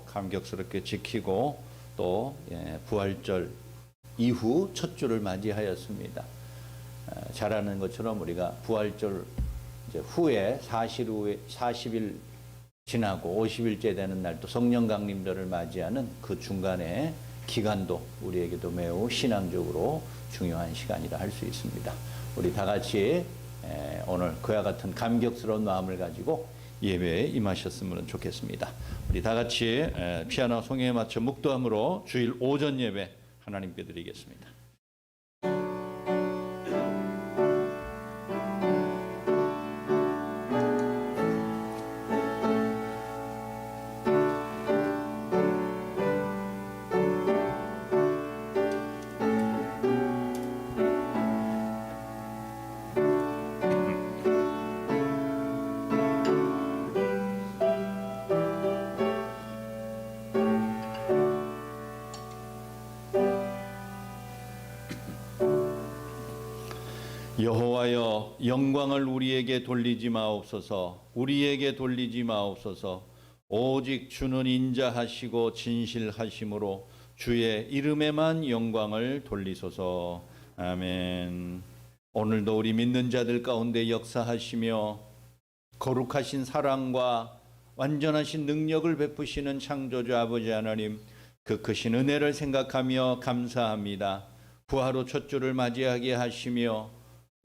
감격스럽게 지키고 또 부활절 이후 첫 주를 맞이하였습니다. 잘 아는 것처럼 우리가 부활절 후에 40일 지나고 50일째 되는 날 또 성령 강림절을 맞이하는 그 중간에 기간도 우리에게도 매우 신앙적으로 중요한 시간이라 할 수 있습니다. 우리 다 같이 오늘 그와 같은 감격스러운 마음을 가지고 예배에 임하셨으면 좋겠습니다. 우리 다 같이 피아노 송해에 맞춰 묵도함으로 주일 오전 예배 하나님께 드리겠습니다. 여호와여, 영광을 우리에게 돌리지 마옵소서. 우리에게 돌리지 마옵소서. 오직 주는 인자하시고 진실하심으로 주의 이름에만 영광을 돌리소서. 아멘. 오늘도 우리 믿는 자들 가운데 역사하시며 거룩하신 사랑과 완전하신 능력을 베푸시는 창조주 아버지 하나님, 그 크신 은혜를 생각하며 감사합니다. 부활 첫 주를 맞이하게 하시며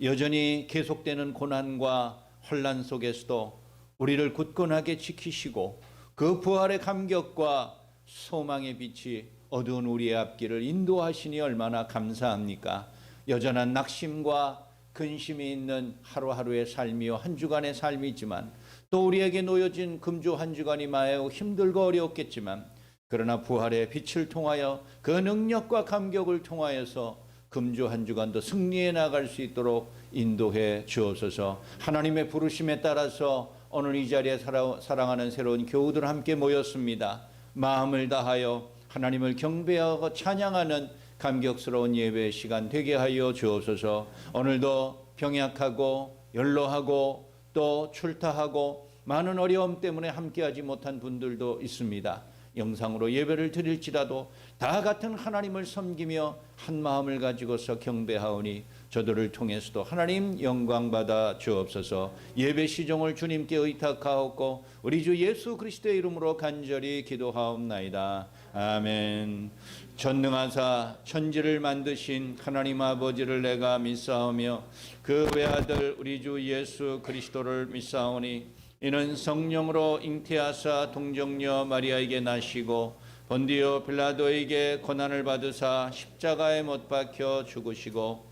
여전히 계속되는 고난과 혼란 속에서도 우리를 굳건하게 지키시고 그 부활의 감격과 소망의 빛이 어두운 우리의 앞길을 인도하시니 얼마나 감사합니까? 여전한 낙심과 근심이 있는 하루하루의 삶이요 한 주간의 삶이지만 또 우리에게 놓여진 금주 한 주간이 매우 힘들고 어려웠겠지만 그러나 부활의 빛을 통하여 그 능력과 감격을 통하여서 금주 한 주간도 승리해 나갈 수 있도록 인도해 주옵소서. 하나님의 부르심에 따라서 오늘 이 자리에 사랑하는 새로운 교우들 함께 모였습니다. 마음을 다하여 하나님을 경배하고 찬양하는 감격스러운 예배의 시간 되게 하여 주옵소서. 오늘도 병약하고 연로하고 또 출타하고 많은 어려움 때문에 함께하지 못한 분들도 있습니다. 영상으로 예배를 드릴지라도 다 같은 하나님을 섬기며 한 마음을 가지고서 경배하오니 저들을 통해서도 하나님 영광 받아 주옵소서. 예배 시종을 주님께 의탁하옵고 우리 주 예수 그리스도의 이름으로 간절히 기도하옵나이다. 아멘. 전능하사 천지를 만드신 하나님 아버지를 내가 믿사오며 그 외아들 우리 주 예수 그리스도를 믿사오니 이는 성령으로 잉태하사 동정녀 마리아에게 나시고 본디오 빌라도에게 고난을 받으사 십자가에 못 박혀 죽으시고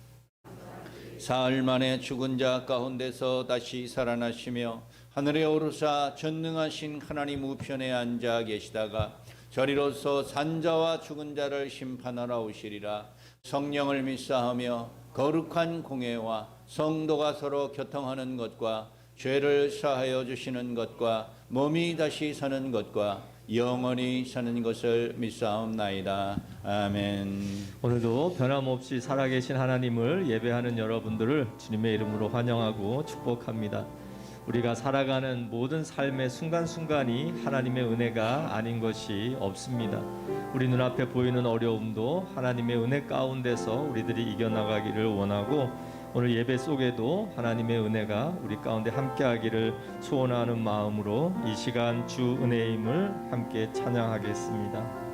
사흘 만에 죽은 자 가운데서 다시 살아나시며 하늘에 오르사 전능하신 하나님 우편에 앉아 계시다가 저리로서 산자와 죽은 자를 심판하러 오시리라. 성령을 믿사하며 거룩한 공회와 성도가 서로 교통하는 것과 죄를 사하여 주시는 것과 몸이 다시 사는 것과 영원히 사는 것을 믿사옵나이다. 아멘. 오늘도 변함없이 살아계신 하나님을 예배하는 여러분들을 주님의 이름으로 환영하고 축복합니다. 우리가 살아가는 모든 삶의 순간순간이 하나님의 은혜가 아닌 것이 없습니다. 우리 눈앞에 보이는 어려움도 하나님의 은혜 가운데서 우리들이 이겨나가기를 원하고 오늘 예배 속에도 하나님의 은혜가 우리 가운데 함께하기를 소원하는 마음으로 이 시간 주 은혜의 힘을 함께 찬양하겠습니다.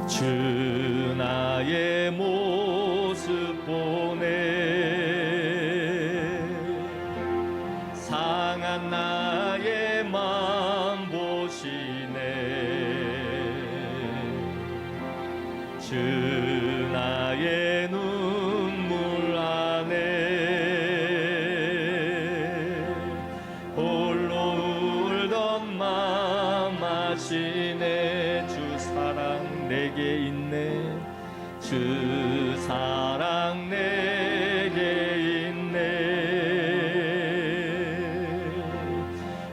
주 나의 모습 보네 상한 나의 마음 보시네 주 나의 눈물 안에 홀로 울던 마음 아시네 주 사랑 내게 있네 주 사랑 내게 있네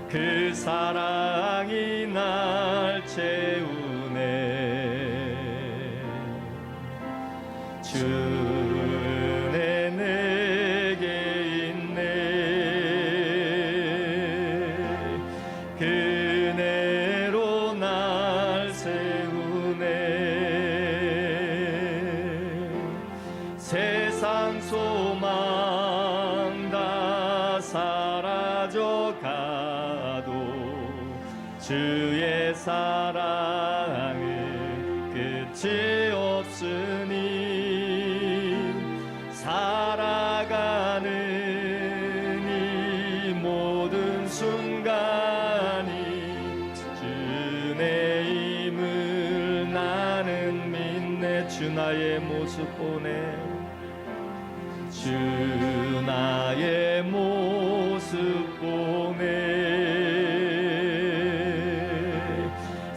그 사랑이 날 채우네 주 은혜 내게 있네 그 그네로 날 세우네. 세상 소망 다 사라져가도 주의 사랑은 끝이 없으니 살아가는 이 모든 순간이 주의 힘을 나는 믿네. 주 나의 모습 보네. 주 나의 모습 보네.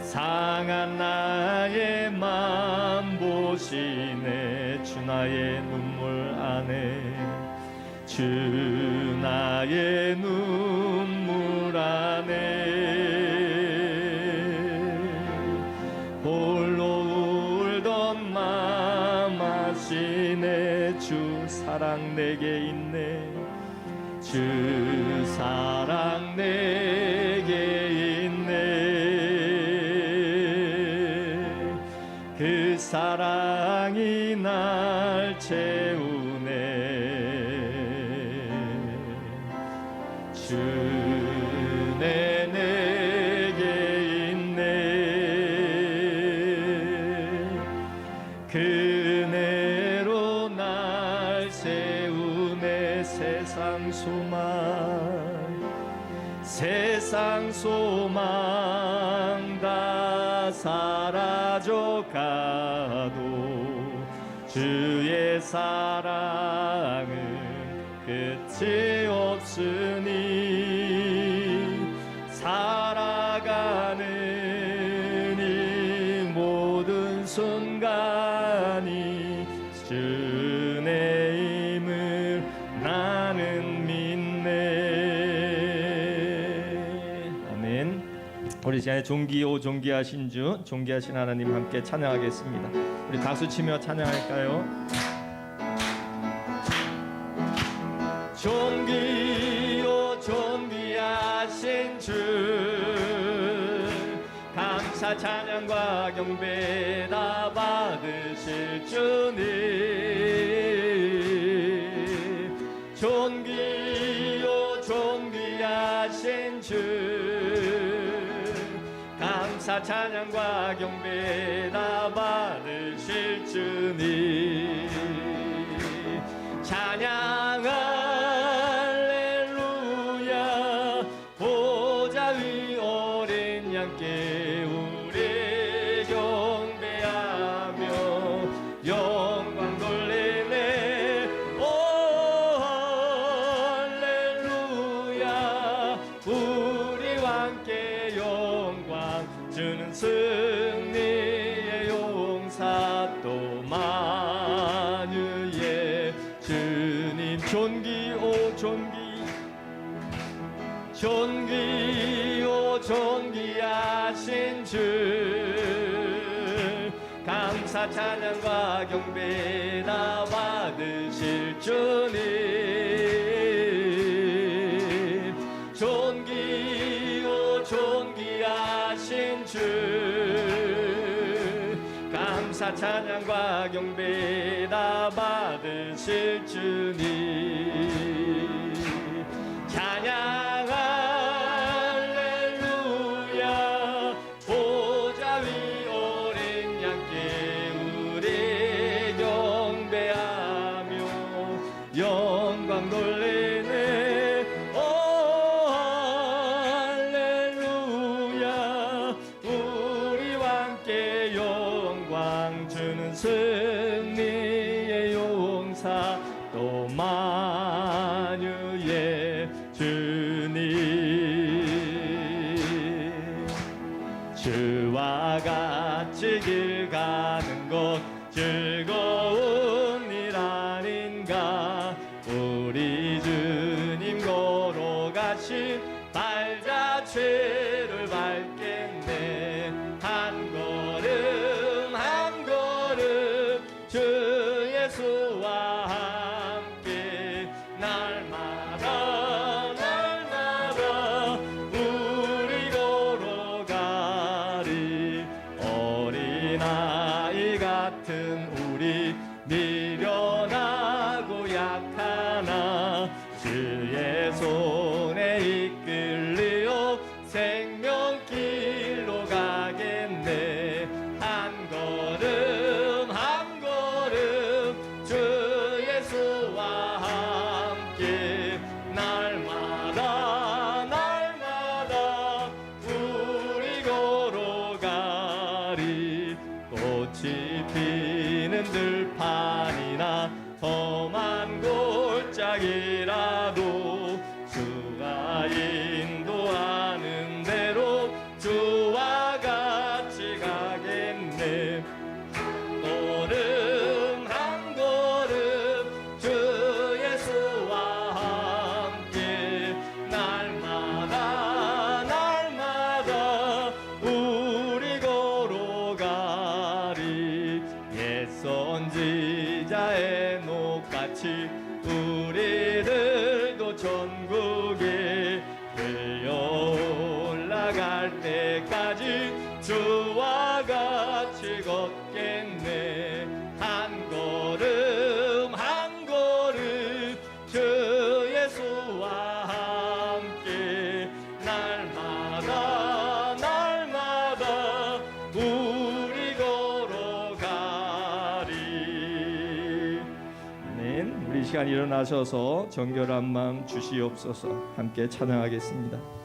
상한 나의 맘 보시네. 주 나의 눈물 안에 주 나의 눈물 안에 홀로 울던 맘 아시네. 주 사랑 내게 있네. 주 사랑 내게 있네. 그 사랑이 날 채우네. 주 내게 있네. 그네로 날 세우네. 세상 소망 다 사라져가도 주의 사랑은 끝이 없으니 살아가는 이 모든 순간이 주의 힘을 나는 믿네. 아멘. 우리 시간에 존귀하신 주, 존귀하신 하나님 함께 찬양하겠습니다. 우리 박수 치며 찬양할까요? 존귀하신 주, 감사 찬양과 경배 다 받으실 주님. 존귀하신 주, 감사 찬양과 경배 다 받으실 주님. 찬양 할렐루야. 보좌 위 어린 양께 우리 경배하며 영광 돌리네. 오 할렐루야. 우리와 함께 영광 주는 승리의 용사 또 만유의 주님. 존귀하신 주, 감사 찬양과 경배 다 받으실 주님. 존귀하신 주, 감사 찬양과 경배 다 받으실 주님. 찬양 할렐루야. 보좌 위 어린 양께 우리 경배하며 영광 돌리네. 오 할렐루야. 우리와 함께 영광 주는 승리의 용사 또 만유의 주님. 주와 같이 길 가는 것 즐거운 일 아닌가. 우리 주님 걸어가신 발자취를 밟겠네. 한 걸음 한 걸음 주 예수와 함께 날마다 우리 갈 때까지 주와 같이 걷겠네. 한 걸음 한 걸음 주 예수와 함께 날마다 날마다 우리 걸어가리. 아멘. 우리 시간 일어나셔서 정결한 마음 주시옵소서. 함께 찬양하겠습니다.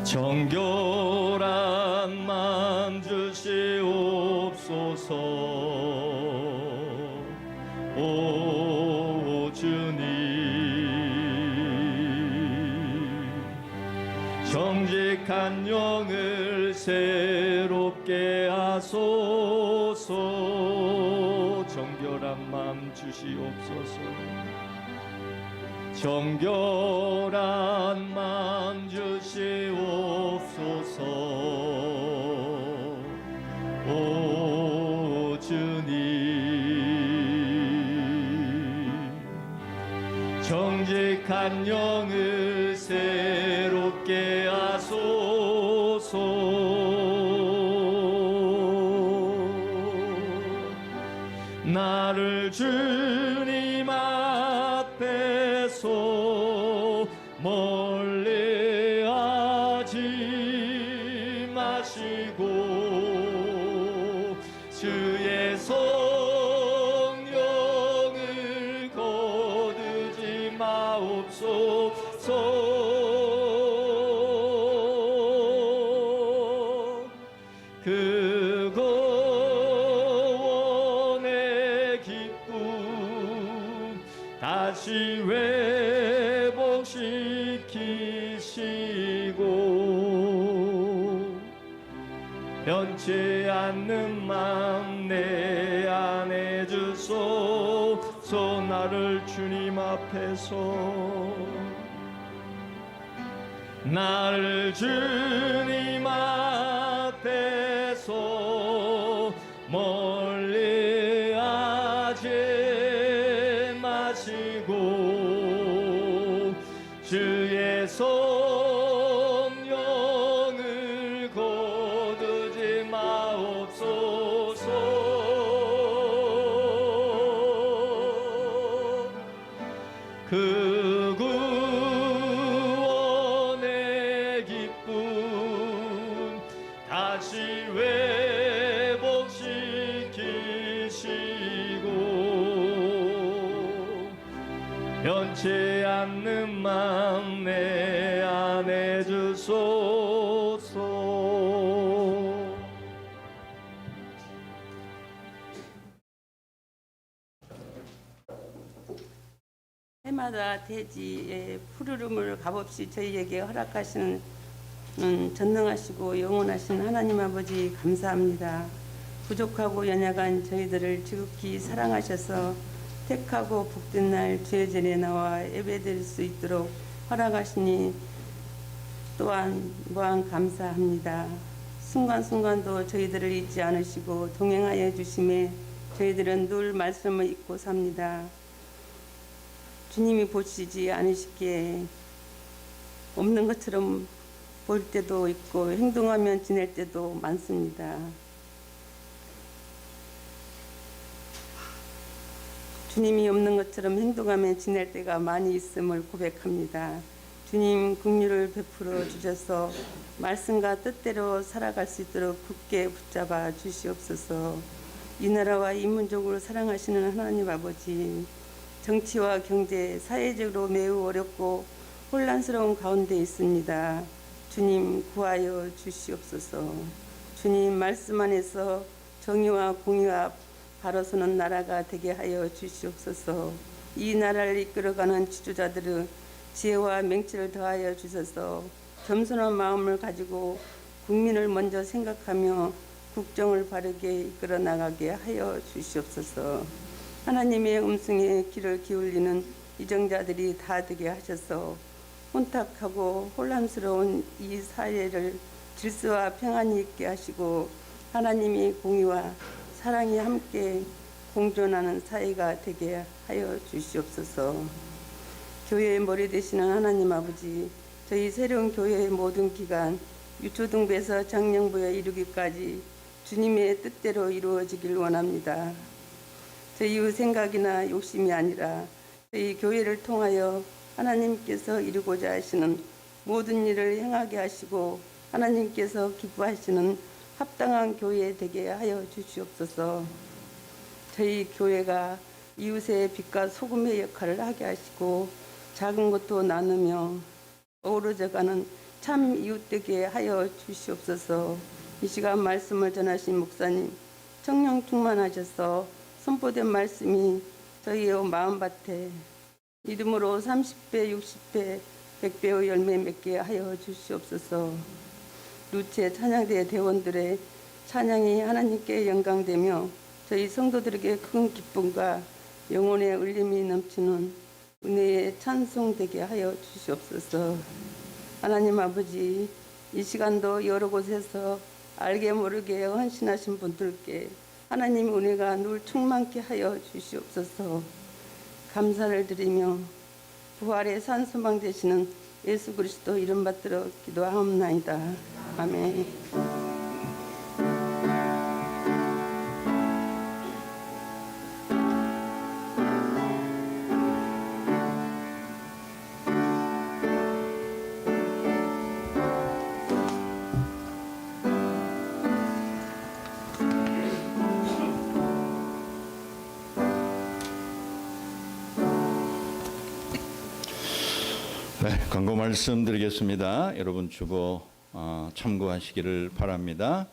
정결한 마음 주시옵소서. 오 주님, 정직한 영을 새롭게 하소서. 정결한 마음 주시옵소서. 정결한 마음 주시옵소서. 오 주님, 정직한 영을 새롭게 하소서. 나를 주님 앞에서 멀리하지 마시고 주의 성령을 거두지 마옵소서. 그거원의 기쁨 다시 회복시키시고 변치 않는 마음 내 안에 주소서. 나를 주님 앞에서 나를 주님 앞에서 멀리하지 마시고 주의 성령을 거두지 마옵소서. 그 구원의 기쁨 다시 회복시키시고 변치 않는 마음 내 안에 주소서. 해마다 대지의 푸르름을 값없이 저희에게 허락하시는 전능하시고 영원하신 하나님 아버지 감사합니다. 부족하고 연약한 저희들을 지극히 사랑하셔서 택하고 복된 날 주의 전에 나와 예배드릴 수 있도록 허락하시니 또한 무한 감사합니다. 순간순간도 저희들을 잊지 않으시고 동행하여 주심에 저희들은 늘 말씀을 잊고 삽니다. 주님이 보시지 않으시기에 없는 것처럼 볼 때도 있고 행동하면 지낼 때도 많습니다. 주님이 없는 것처럼 행동하면 지낼 때가 많이 있음을 고백합니다. 주님 긍휼을 베풀어 주셔서 말씀과 뜻대로 살아갈 수 있도록 굳게 붙잡아 주시옵소서. 이 나라와 인민족을 사랑하시는 하나님 아버지, 정치와 경제, 사회적으로 매우 어렵고 혼란스러운 가운데 있습니다. 주님 구하여 주시옵소서. 주님 말씀 안에서 정의와 공의와 바로 서는 나라가 되게 하여 주시옵소서. 이 나라를 이끌어가는 지도자들은 지혜와 맹치를 더하여 주셔서 겸손한 마음을 가지고 국민을 먼저 생각하며 국정을 바르게 이끌어 나가게 하여 주시옵소서. 하나님의 음성에 귀를 기울이는 이정자들이 다 되게 하셔서 혼탁하고 혼란스러운 이 사회를 질서와 평안이 있게 하시고 하나님의 공의와 사랑이 함께 공존하는 사회가 되게 하여 주시옵소서. 교회의 머리 되시는 하나님 아버지, 저희 새로운 교회의 모든 기간 유초등부에서 장령부에 이르기까지 주님의 뜻대로 이루어지길 원합니다. 저희 생각이나 욕심이 아니라 저희 교회를 통하여 하나님께서 이루고자 하시는 모든 일을 행하게 하시고 하나님께서 기뻐하시는 합당한 교회 되게 하여 주시옵소서. 저희 교회가 이웃의 빛과 소금의 역할을 하게 하시고 작은 것도 나누며 어우러져가는 참 이웃 되게 하여 주시옵소서. 이 시간 말씀을 전하신 목사님 성령 충만하셔서 선포된 말씀이 저희의 마음밭에 믿음으로 30배, 60배, 100배의 열매 맺게 하여 주시옵소서. 루체 찬양대 대원들의 찬양이 하나님께 영광되며 저희 성도들에게 큰 기쁨과 영혼의 울림이 넘치는 은혜의 찬송되게 하여 주시옵소서. 하나님 아버지, 이 시간도 여러 곳에서 알게 모르게 헌신하신 분들께 하나님 은혜가 늘 충만케 하여 주시옵소서. 감사를 드리며 부활의 산소망 되시는 예수 그리스도 이름 받들어 기도하옵나이다. 아멘. 네, 광고 말씀드리겠습니다. 여러분 주보 참고하시기를 바랍니다.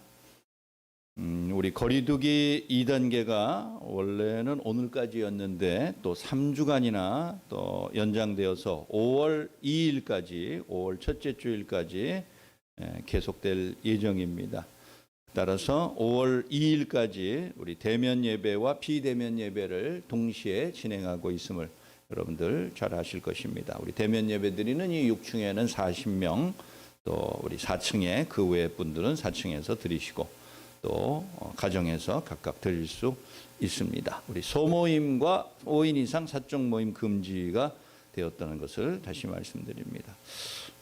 우리 거리두기 2단계가 원래는 오늘까지였는데 또 3주간이나 또 연장되어서 5월 2일까지 5월 첫째 주일까지 계속될 예정입니다. 따라서 5월 2일까지 우리 대면 예배와 비대면 예배를 동시에 진행하고 있음을 여러분들 잘 아실 것입니다. 우리 대면 예배 드리는 이 6층에는 40명, 또 우리 4층에 그 외 분들은 4층에서 드리시고 또 가정에서 각각 드릴 수 있습니다. 우리 소모임과 5인 이상 사적 모임 금지가 되었다는 것을 다시 말씀드립니다.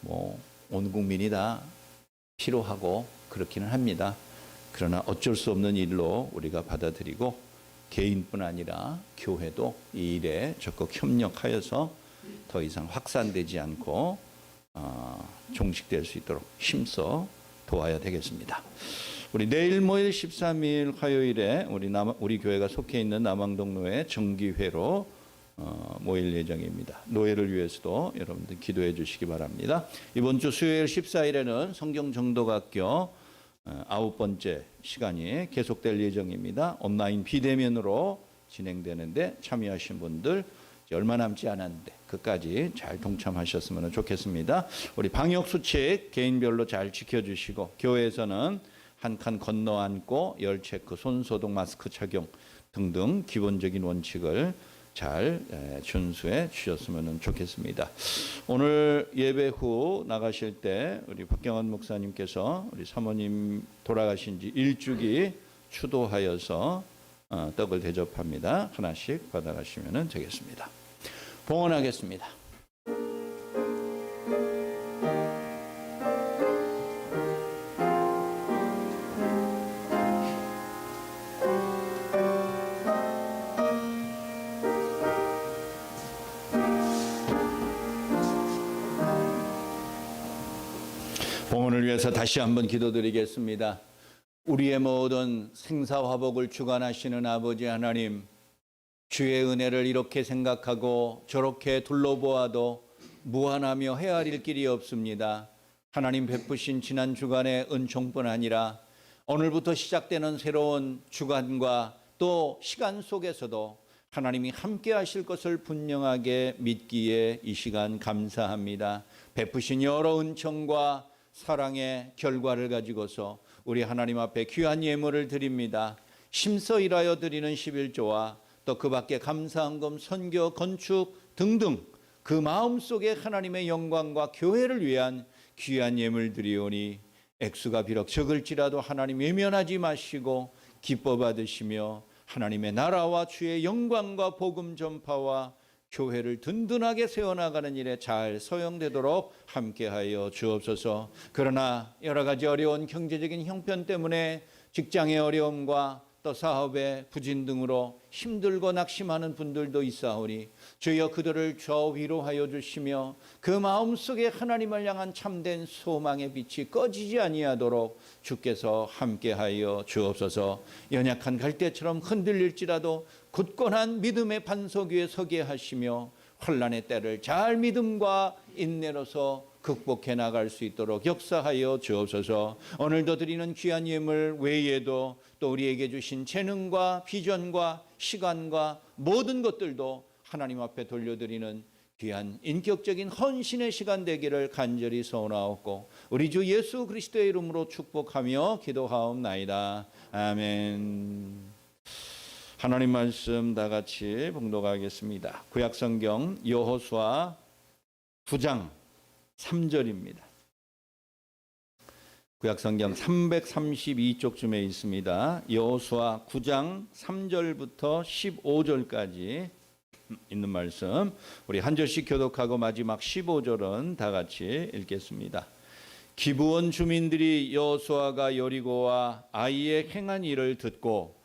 온 국민이 다 필요하고 그렇기는 합니다. 그러나 어쩔 수 없는 일로 우리가 받아들이고 개인뿐 아니라 교회도 이 일에 적극 협력하여서 더 이상 확산되지 않고 종식될 수 있도록 힘써 도와야 되겠습니다. 우리 내일 모일 13일 화요일에 우리 교회가 속해 있는 남항동로의 정기회로 모일 예정입니다. 노예를 위해서도 여러분들 기도해 주시기 바랍니다. 이번 주 수요일 14일에는 성경정독학교 9번째 시간이 계속될 예정입니다. 온라인 비대면으로 진행되는데 참여하신 분들 얼마 남지 않았는데 끝까지 잘 동참하셨으면 좋겠습니다. 우리 방역수칙 개인별로 잘 지켜주시고 교회에서는 한 칸 건너 앉고 열 체크, 손소독, 마스크 착용 등등 기본적인 원칙을 잘 준수해 주셨으면 좋겠습니다. 오늘 예배 후 나가실 때 우리 박경원 목사님께서 우리 사모님 돌아가신 지 1주기 추도하여서 떡을 대접합니다. 하나씩 받아가시면 되겠습니다. 봉헌하겠습니다. 봉헌을 위해서 다시 한번 기도드리겠습니다. 우리의 모든 생사화복을 주관하시는 아버지 하나님, 주의 은혜를 이렇게 생각하고 저렇게 둘러보아도 무한하며 헤아릴 길이 없습니다. 하나님 베푸신 지난 주간의 은총뿐 아니라 오늘부터 시작되는 새로운 주간과 또 시간 속에서도 하나님이 함께 하실 것을 분명하게 믿기에 이 시간 감사합니다. 베푸신 여러 은총과 사랑의 결과를 가지고서 우리 하나님 앞에 귀한 예물을 드립니다. 심서 일하여 드리는 11조와 또 그 밖에 감사헌금, 선교, 건축 등등 그 마음속에 하나님의 영광과 교회를 위한 귀한 예물 드리오니 액수가 비록 적을지라도 하나님 외면하지 마시고 기뻐 받으시며 하나님의 나라와 주의 영광과 복음 전파와 교회를 든든하게 세워나가는 일에 잘 사용되도록 함께하여 주옵소서. 그러나 여러 가지 어려운 경제적인 형편 때문에 직장의 어려움과 또 사업의 부진 등으로 힘들고 낙심하는 분들도 있사오니 주여 그들을 저 위로하여 주시며 그 마음속에 하나님을 향한 참된 소망의 빛이 꺼지지 아니하도록 주께서 함께하여 주옵소서. 연약한 갈대처럼 흔들릴지라도 굳건한 믿음의 반석 위에 서게 하시며 환난의 때를 잘 믿음과 인내로서 극복해 나갈 수 있도록 역사하여 주옵소서. 오늘도 드리는 귀한 예물 외에도 또 우리에게 주신 재능과 비전과 시간과 모든 것들도 하나님 앞에 돌려드리는 귀한 인격적인 헌신의 시간 되기를 간절히 소원하옵고 우리 주 예수 그리스도의 이름으로 축복하며 기도하옵나이다. 아멘. 하나님 말씀 다 같이 봉독하겠습니다. 구약성경 여호수아 9장 3절입니다. 구약성경 332쪽쯤에 있습니다. 여호수아 9장 3절부터 15절까지 있는 말씀, 우리 한 절씩 교독하고 마지막 15절은 다 같이 읽겠습니다. 기브온 주민들이 여호수아가 여리고와 아이에 행한 일을 듣고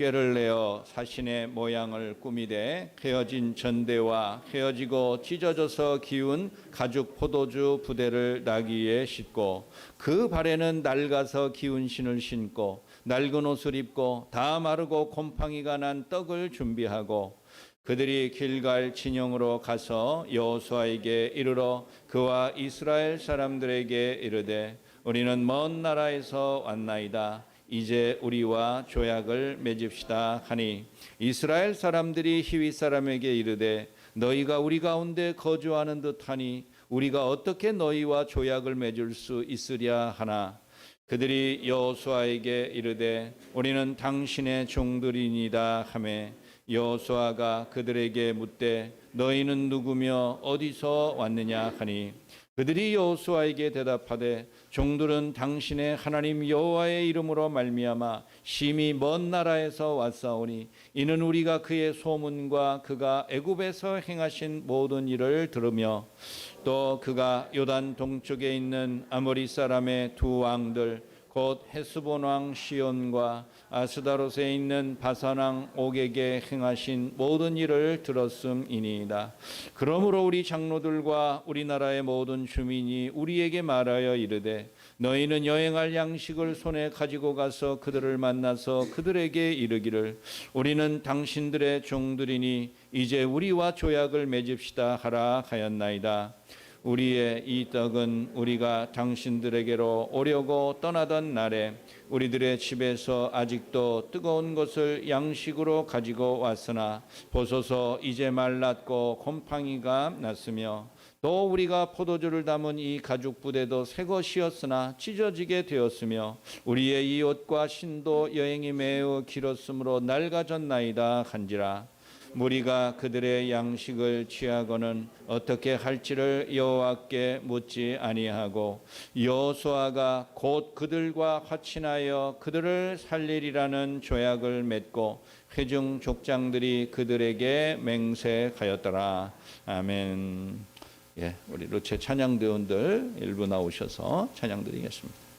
꾀를 내어 사신의 모양을 꾸미되 헤어진 전대와 헤어지고 찢어져서 기운 가죽 포도주 부대를 나귀에 싣고 그 발에는 낡아서 기운 신을 신고 낡은 옷을 입고 다 마르고 곰팡이가 난 떡을 준비하고 그들이 길갈 진영으로 가서 여호수아에게 이르러 그와 이스라엘 사람들에게 이르되 우리는 먼 나라에서 왔나이다. 이제 우리와 조약을 맺읍시다 하니 이스라엘 사람들이 히위 사람에게 이르되 너희가 우리 가운데 거주하는 듯하니 우리가 어떻게 너희와 조약을 맺을 수 있으랴 하나 그들이 여호수아에게 이르되 우리는 당신의 종들이니이다 하매 여호수아가 그들에게 묻되 너희는 누구며 어디서 왔느냐 하니 그들이 여호수아에게 대답하되 종들은 당신의 하나님 여호와의 이름으로 말미암아 심히 먼 나라에서 왔사오니 이는 우리가 그의 소문과 그가 애굽에서 행하신 모든 일을 들으며 또 그가 요단 동쪽에 있는 아모리 사람의 두 왕들 곧 헤스본 왕 시온과 아스다롯에 있는 바산 왕 옥에게 행하신 모든 일을 들었음이니이다. 그러므로 우리 장로들과 우리나라의 모든 주민이 우리에게 말하여 이르되 너희는 여행할 양식을 손에 가지고 가서 그들을 만나서 그들에게 이르기를 우리는 당신들의 종들이니 이제 우리와 조약을 맺읍시다 하라 하였나이다. 우리의 이 떡은 우리가 당신들에게로 오려고 떠나던 날에 우리들의 집에서 아직도 뜨거운 것을 양식으로 가지고 왔으나 보소서 이제 말랐고 곰팡이가 났으며 또 우리가 포도주를 담은 이 가죽 부대도 새 것이었으나 찢어지게 되었으며 우리의 이 옷과 신도 여행이 매우 길었으므로 낡아졌나이다 한지라. 무리가 그들의 양식을 취하고는 어떻게 할지를 여호와께 묻지 아니하고 여호수아가 곧 그들과 화친하여 그들을 살리리라는 조약을 맺고 회중 족장들이 그들에게 맹세하였더라. 아멘. 예, 우리 루체 찬양대원들 일부 나오셔서 찬양드리겠습니다.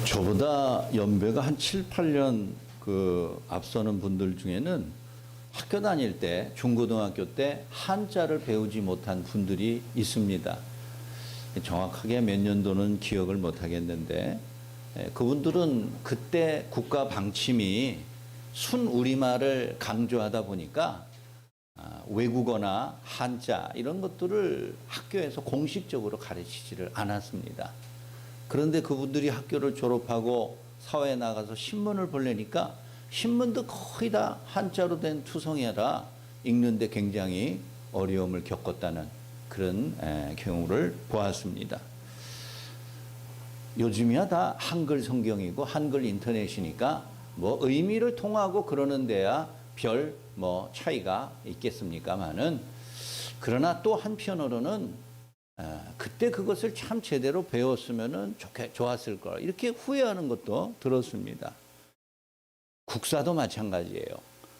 저보다 연배가 한 7, 8년 앞서는 분들 중에는 학교 다닐 때, 중고등학교 때 한자를 배우지 못한 분들이 있습니다. 정확하게 몇 년도는 기억을 못 하겠는데, 그분들은 그때 국가 방침이 순우리말을 강조하다 보니까 외국어나 한자 이런 것들을 학교에서 공식적으로 가르치지를 않았습니다. 그런데 그분들이 학교를 졸업하고 사회에 나가서 신문을 보려니까 신문도 거의 다 한자로 된 투성이라 읽는데 굉장히 어려움을 겪었다는 그런 경우를 보았습니다. 요즘이야 다 한글 성경이고 한글 인터넷이니까 뭐 의미를 통하고 그러는 데야 별 뭐 차이가 있겠습니까마는, 그러나 또 한편으로는 그때 그것을 참 제대로 배웠으면은 좋았을 걸, 이렇게 후회하는 것도 들었습니다. 국사도 마찬가지예요.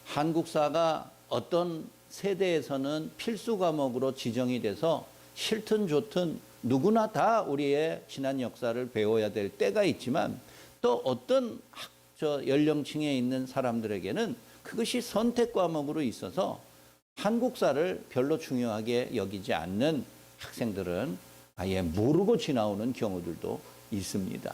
한국사가 어떤 세대에서는 필수 과목으로 지정이 돼서 싫든 좋든 누구나 다 우리의 지난 역사를 배워야 될 때가 있지만, 또 어떤 연령층에 있는 사람들에게는 그것이 선택 과목으로 있어서 한국사를 별로 중요하게 여기지 않는 학생들은 아예 모르고 지나오는 경우들도 있습니다.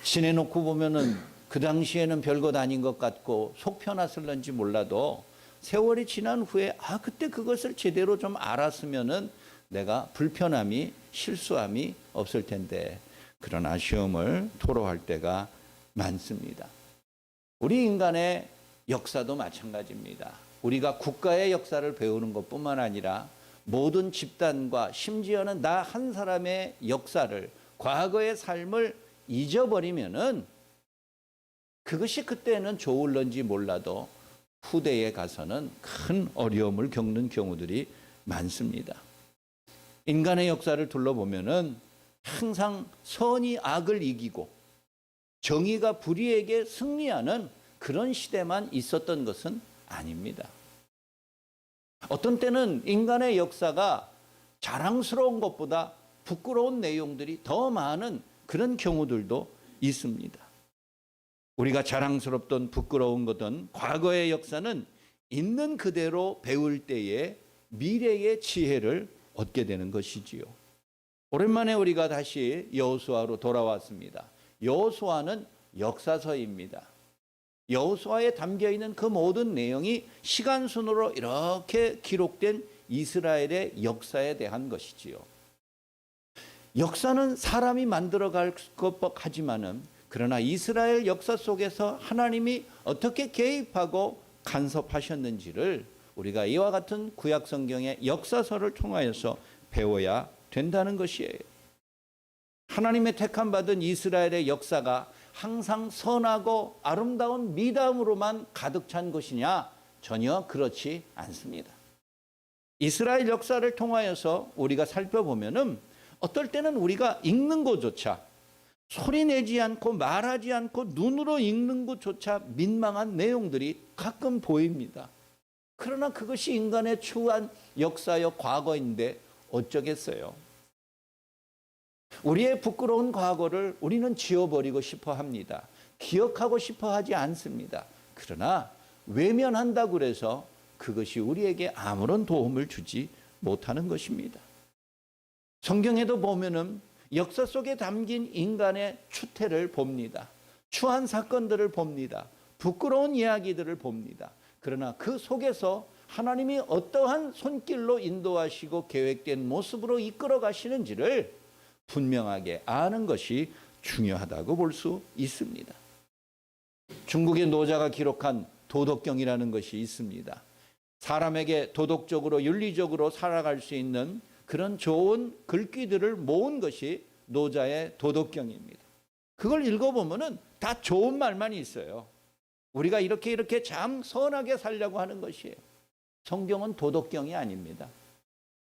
지내놓고 보면은 그 당시에는 별것 아닌 것 같고 속 편했을런지 몰라도 세월이 지난 후에 그때 그것을 제대로 좀 알았으면은 내가 불편함이, 실수함이 없을 텐데, 그런 아쉬움을 토로할 때가 많습니다. 우리 인간의 역사도 마찬가지입니다. 우리가 국가의 역사를 배우는 것뿐만 아니라 모든 집단과 심지어는 나 한 사람의 역사를, 과거의 삶을 잊어버리면은 그것이 그때는 좋을런지 몰라도 후대에 가서는 큰 어려움을 겪는 경우들이 많습니다. 인간의 역사를 둘러보면은 항상 선이 악을 이기고 정의가 불의에게 승리하는 그런 시대만 있었던 것은 아닙니다. 어떤 때는 인간의 역사가 자랑스러운 것보다 부끄러운 내용들이 더 많은 그런 경우들도 있습니다. 우리가 자랑스럽던 부끄러운 거든 과거의 역사는 있는 그대로 배울 때에 미래의 지혜를 얻게 되는 것이지요. 오랜만에 우리가 다시 여호수아로 돌아왔습니다. 여호수아는 역사서입니다. 여호수아에 담겨있는 그 모든 내용이 시간순으로 이렇게 기록된 이스라엘의 역사에 대한 것이지요. 역사는 사람이 만들어갈 것 하지만은, 그러나 이스라엘 역사 속에서 하나님이 어떻게 개입하고 간섭하셨는지를 우리가 이와 같은 구약 성경의 역사서를 통하여서 배워야 된다는 것이에요. 하나님의 택함 받은 이스라엘의 역사가 항상 선하고 아름다운 미담으로만 가득 찬 것이냐? 전혀 그렇지 않습니다. 이스라엘 역사를 통하여서 우리가 살펴보면은 어떨 때는 우리가 읽는 것조차, 소리 내지 않고 말하지 않고 눈으로 읽는 것조차 민망한 내용들이 가끔 보입니다. 그러나 그것이 인간의 추한 역사여 과거인데 어쩌겠어요. 우리의 부끄러운 과거를 우리는 지워버리고 싶어 합니다. 기억하고 싶어 하지 않습니다. 그러나 외면한다고 해서 그것이 우리에게 아무런 도움을 주지 못하는 것입니다. 성경에도 보면은 역사 속에 담긴 인간의 추태를 봅니다. 추한 사건들을 봅니다. 부끄러운 이야기들을 봅니다. 그러나 그 속에서 하나님이 어떠한 손길로 인도하시고 계획된 모습으로 이끌어 가시는지를 분명하게 아는 것이 중요하다고 볼 수 있습니다. 중국의 노자가 기록한 도덕경이라는 것이 있습니다. 사람에게 도덕적으로 윤리적으로 살아갈 수 있는 그런 좋은 글귀들을 모은 것이 노자의 도덕경입니다. 그걸 읽어보면은 다 좋은 말만 있어요. 우리가 이렇게 참 선하게 살려고 하는 것이에요. 성경은 도덕경이 아닙니다.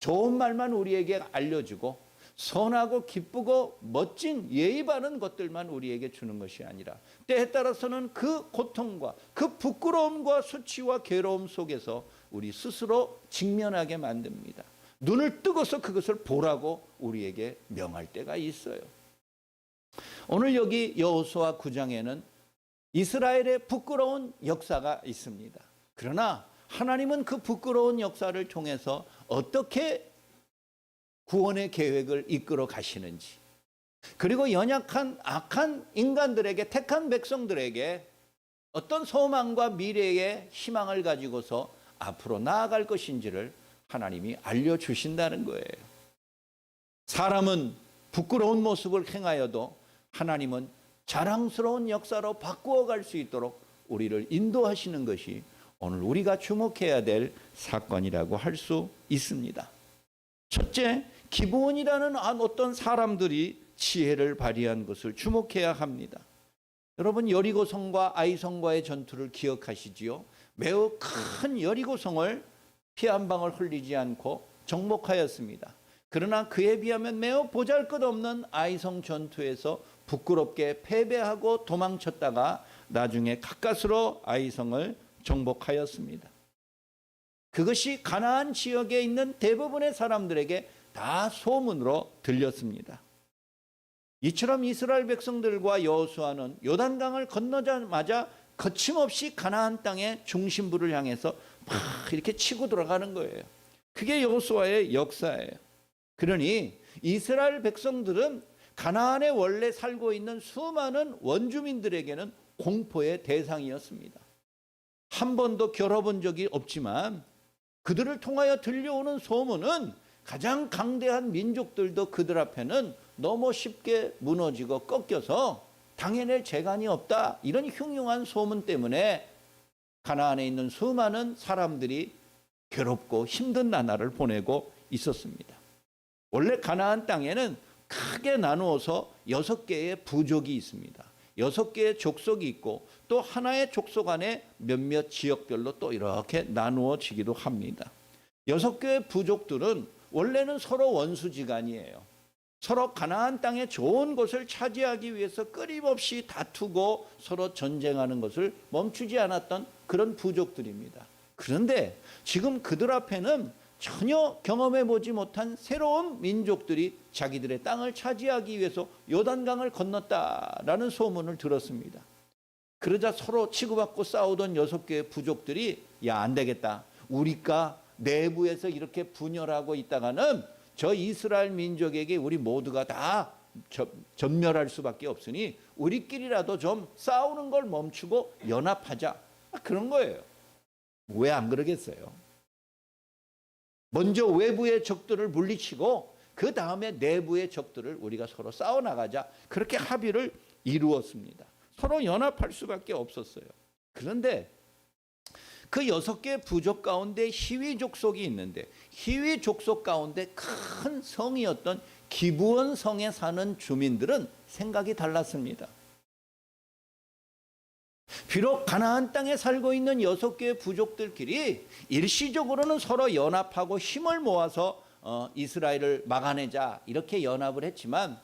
좋은 말만 우리에게 알려주고 선하고 기쁘고 멋진 예의 바른 것들만 우리에게 주는 것이 아니라 때에 따라서는 그 고통과 그 부끄러움과 수치와 괴로움 속에서 우리 스스로 직면하게 만듭니다. 눈을 뜨고서 그것을 보라고 우리에게 명할 때가 있어요. 오늘 여기 여호수아 9장에는 이스라엘의 부끄러운 역사가 있습니다. 그러나 하나님은 그 부끄러운 역사를 통해서 어떻게 구원의 계획을 이끌어 가시는지, 그리고 연약한 악한 인간들에게, 택한 백성들에게 어떤 소망과 미래의 희망을 가지고서 앞으로 나아갈 것인지를 하나님이 알려주신다는 거예요. 사람은 부끄러운 모습을 행하여도 하나님은 자랑스러운 역사로 바꾸어 갈 수 있도록 우리를 인도하시는 것이 오늘 우리가 주목해야 될 사건이라고 할 수 있습니다. 첫째, 기브온이라는 어떤 사람들이 지혜를 발휘한 것을 주목해야 합니다. 여러분, 여리고성과 아이성과의 전투를 기억하시지요? 매우 큰 여리고성을 피 한 방울 흘리지 않고 정복하였습니다. 그러나 그에 비하면 매우 보잘것없는 아이성 전투에서 부끄럽게 패배하고 도망쳤다가 나중에 가까스로 아이성을 정복하였습니다. 그것이 가나안 지역에 있는 대부분의 사람들에게 다 소문으로 들렸습니다. 이처럼 이스라엘 백성들과 여호수아는 요단강을 건너자마자 거침없이 가나안 땅의 중심부를 향해서 막 이렇게 치고 들어가는 거예요. 그게 여호수아의 역사예요. 그러니 이스라엘 백성들은 가나안에 원래 살고 있는 수많은 원주민들에게는 공포의 대상이었습니다. 한 번도 겨뤄본 적이 없지만 그들을 통하여 들려오는 소문은 가장 강대한 민족들도 그들 앞에는 너무 쉽게 무너지고 꺾여서 당해낼 재간이 없다, 이런 흉흉한 소문 때문에 가나안에 있는 수많은 사람들이 괴롭고 힘든 나날을 보내고 있었습니다. 원래 가나안 땅에는 크게 나누어서 6개의 부족이 있습니다. 6개의 족속이 있고 또 하나의 족속 안에 몇몇 지역별로 또 이렇게 나누어지기도 합니다. 6개의 부족들은 원래는 서로 원수지간이에요. 서로 가나안 땅의 좋은 곳을 차지하기 위해서 끊임없이 다투고 서로 전쟁하는 것을 멈추지 않았던 그런 부족들입니다. 그런데 지금 그들 앞에는 전혀 경험해보지 못한 새로운 민족들이 자기들의 땅을 차지하기 위해서 요단강을 건넜다라는 소문을 들었습니다. 그러자 서로 치고받고 싸우던 6개의 부족들이 야, 안 되겠다. 우리가 내부에서 이렇게 분열하고 있다가는 저 이스라엘 민족에게 우리 모두가 다 전멸할 수밖에 없으니 우리끼리라도 좀 싸우는 걸 멈추고 연합하자. 그런 거예요. 왜 안 그러겠어요? 먼저 외부의 적들을 물리치고 그 다음에 내부의 적들을 우리가 서로 싸워나가자. 그렇게 합의를 이루었습니다. 서로 연합할 수밖에 없었어요. 그런데 그 6개 부족 가운데 히위 족속이 있는데 히위 족속 가운데 큰 성이었던 기브온 성에 사는 주민들은 생각이 달랐습니다. 비록 가나안 땅에 살고 있는 6개의 부족들끼리 일시적으로는 서로 연합하고 힘을 모아서 이스라엘을 막아내자 이렇게 연합을 했지만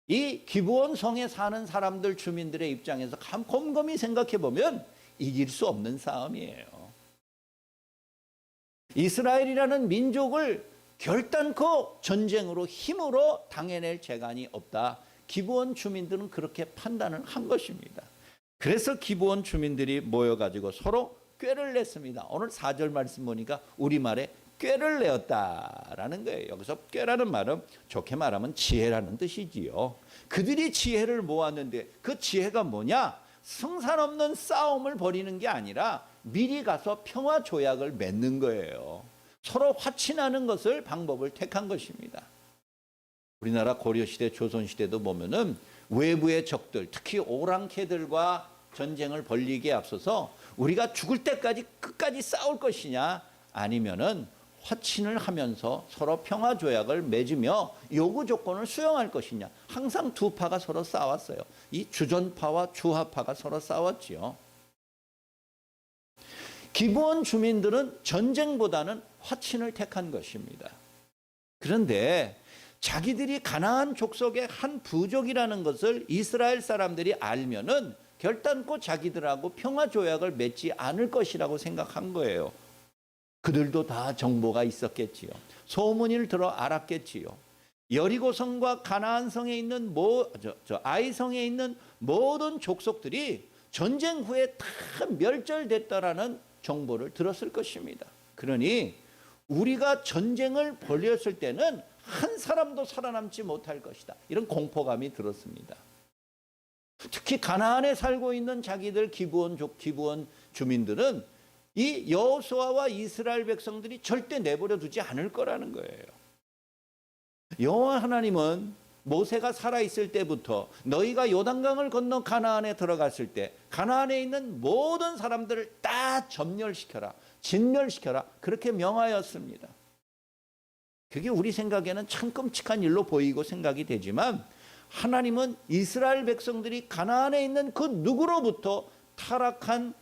이 기브온 성에 사는 사람들 주민들의 입장에서 곰곰이 생각해 보면 이길 수 없는 싸움이에요. 이스라엘이라는 민족을 결단코 전쟁으로 힘으로 당해낼 재간이 없다. 기브온 주민들은 그렇게 판단을 한 것입니다. 그래서 기브온 주민들이 모여가지고 서로 꾀를 냈습니다. 오늘 4절 말씀 보니까 우리말에 꾀를 내었다라는 거예요. 여기서 꾀라는 말은 좋게 말하면 지혜라는 뜻이지요. 그들이 지혜를 모았는데 그 지혜가 뭐냐? 승산 없는 싸움을 벌이는 게 아니라 미리 가서 평화 조약을 맺는 거예요. 서로 화친하는 것을 방법을 택한 것입니다. 우리나라 고려시대, 조선시대도 보면은 외부의 적들, 특히 오랑캐들과 전쟁을 벌이기에 앞서서 우리가 죽을 때까지 끝까지 싸울 것이냐 아니면은 화친을 하면서 서로 평화 조약을 맺으며 요구 조건을 수용할 것이냐, 항상 두 파가 서로 싸웠어요. 이 주전파와 주하파가 서로 싸웠지요. 기브온 주민들은 전쟁보다는 화친을 택한 것입니다. 그런데 자기들이 가나안 족속의 한 부족이라는 것을 이스라엘 사람들이 알면은 결단코 자기들하고 평화 조약을 맺지 않을 것이라고 생각한 거예요. 그들도 다 정보가 있었겠지요. 소문을 들어 알았겠지요. 여리고성과 가나안성에 있는 아이성에 있는 모든 족속들이 전쟁 후에 다 멸절됐다라는 정보를 들었을 것입니다. 그러니 우리가 전쟁을 벌였을 때는 한 사람도 살아남지 못할 것이다. 이런 공포감이 들었습니다. 특히 가나안에 살고 있는 자기들 기브온 주민들은 이 여호수아와 이스라엘 백성들이 절대 내버려 두지 않을 거라는 거예요. 여호와 하나님은 모세가 살아있을 때부터 너희가 요단강을 건너 가나안에 들어갔을 때 가나안에 있는 모든 사람들을 다 점멸시켜라, 진멸시켜라, 그렇게 명하였습니다. 그게 우리 생각에는 참 끔찍한 일로 보이고 생각이 되지만 하나님은 이스라엘 백성들이 가나안에 있는 그 누구로부터 타락한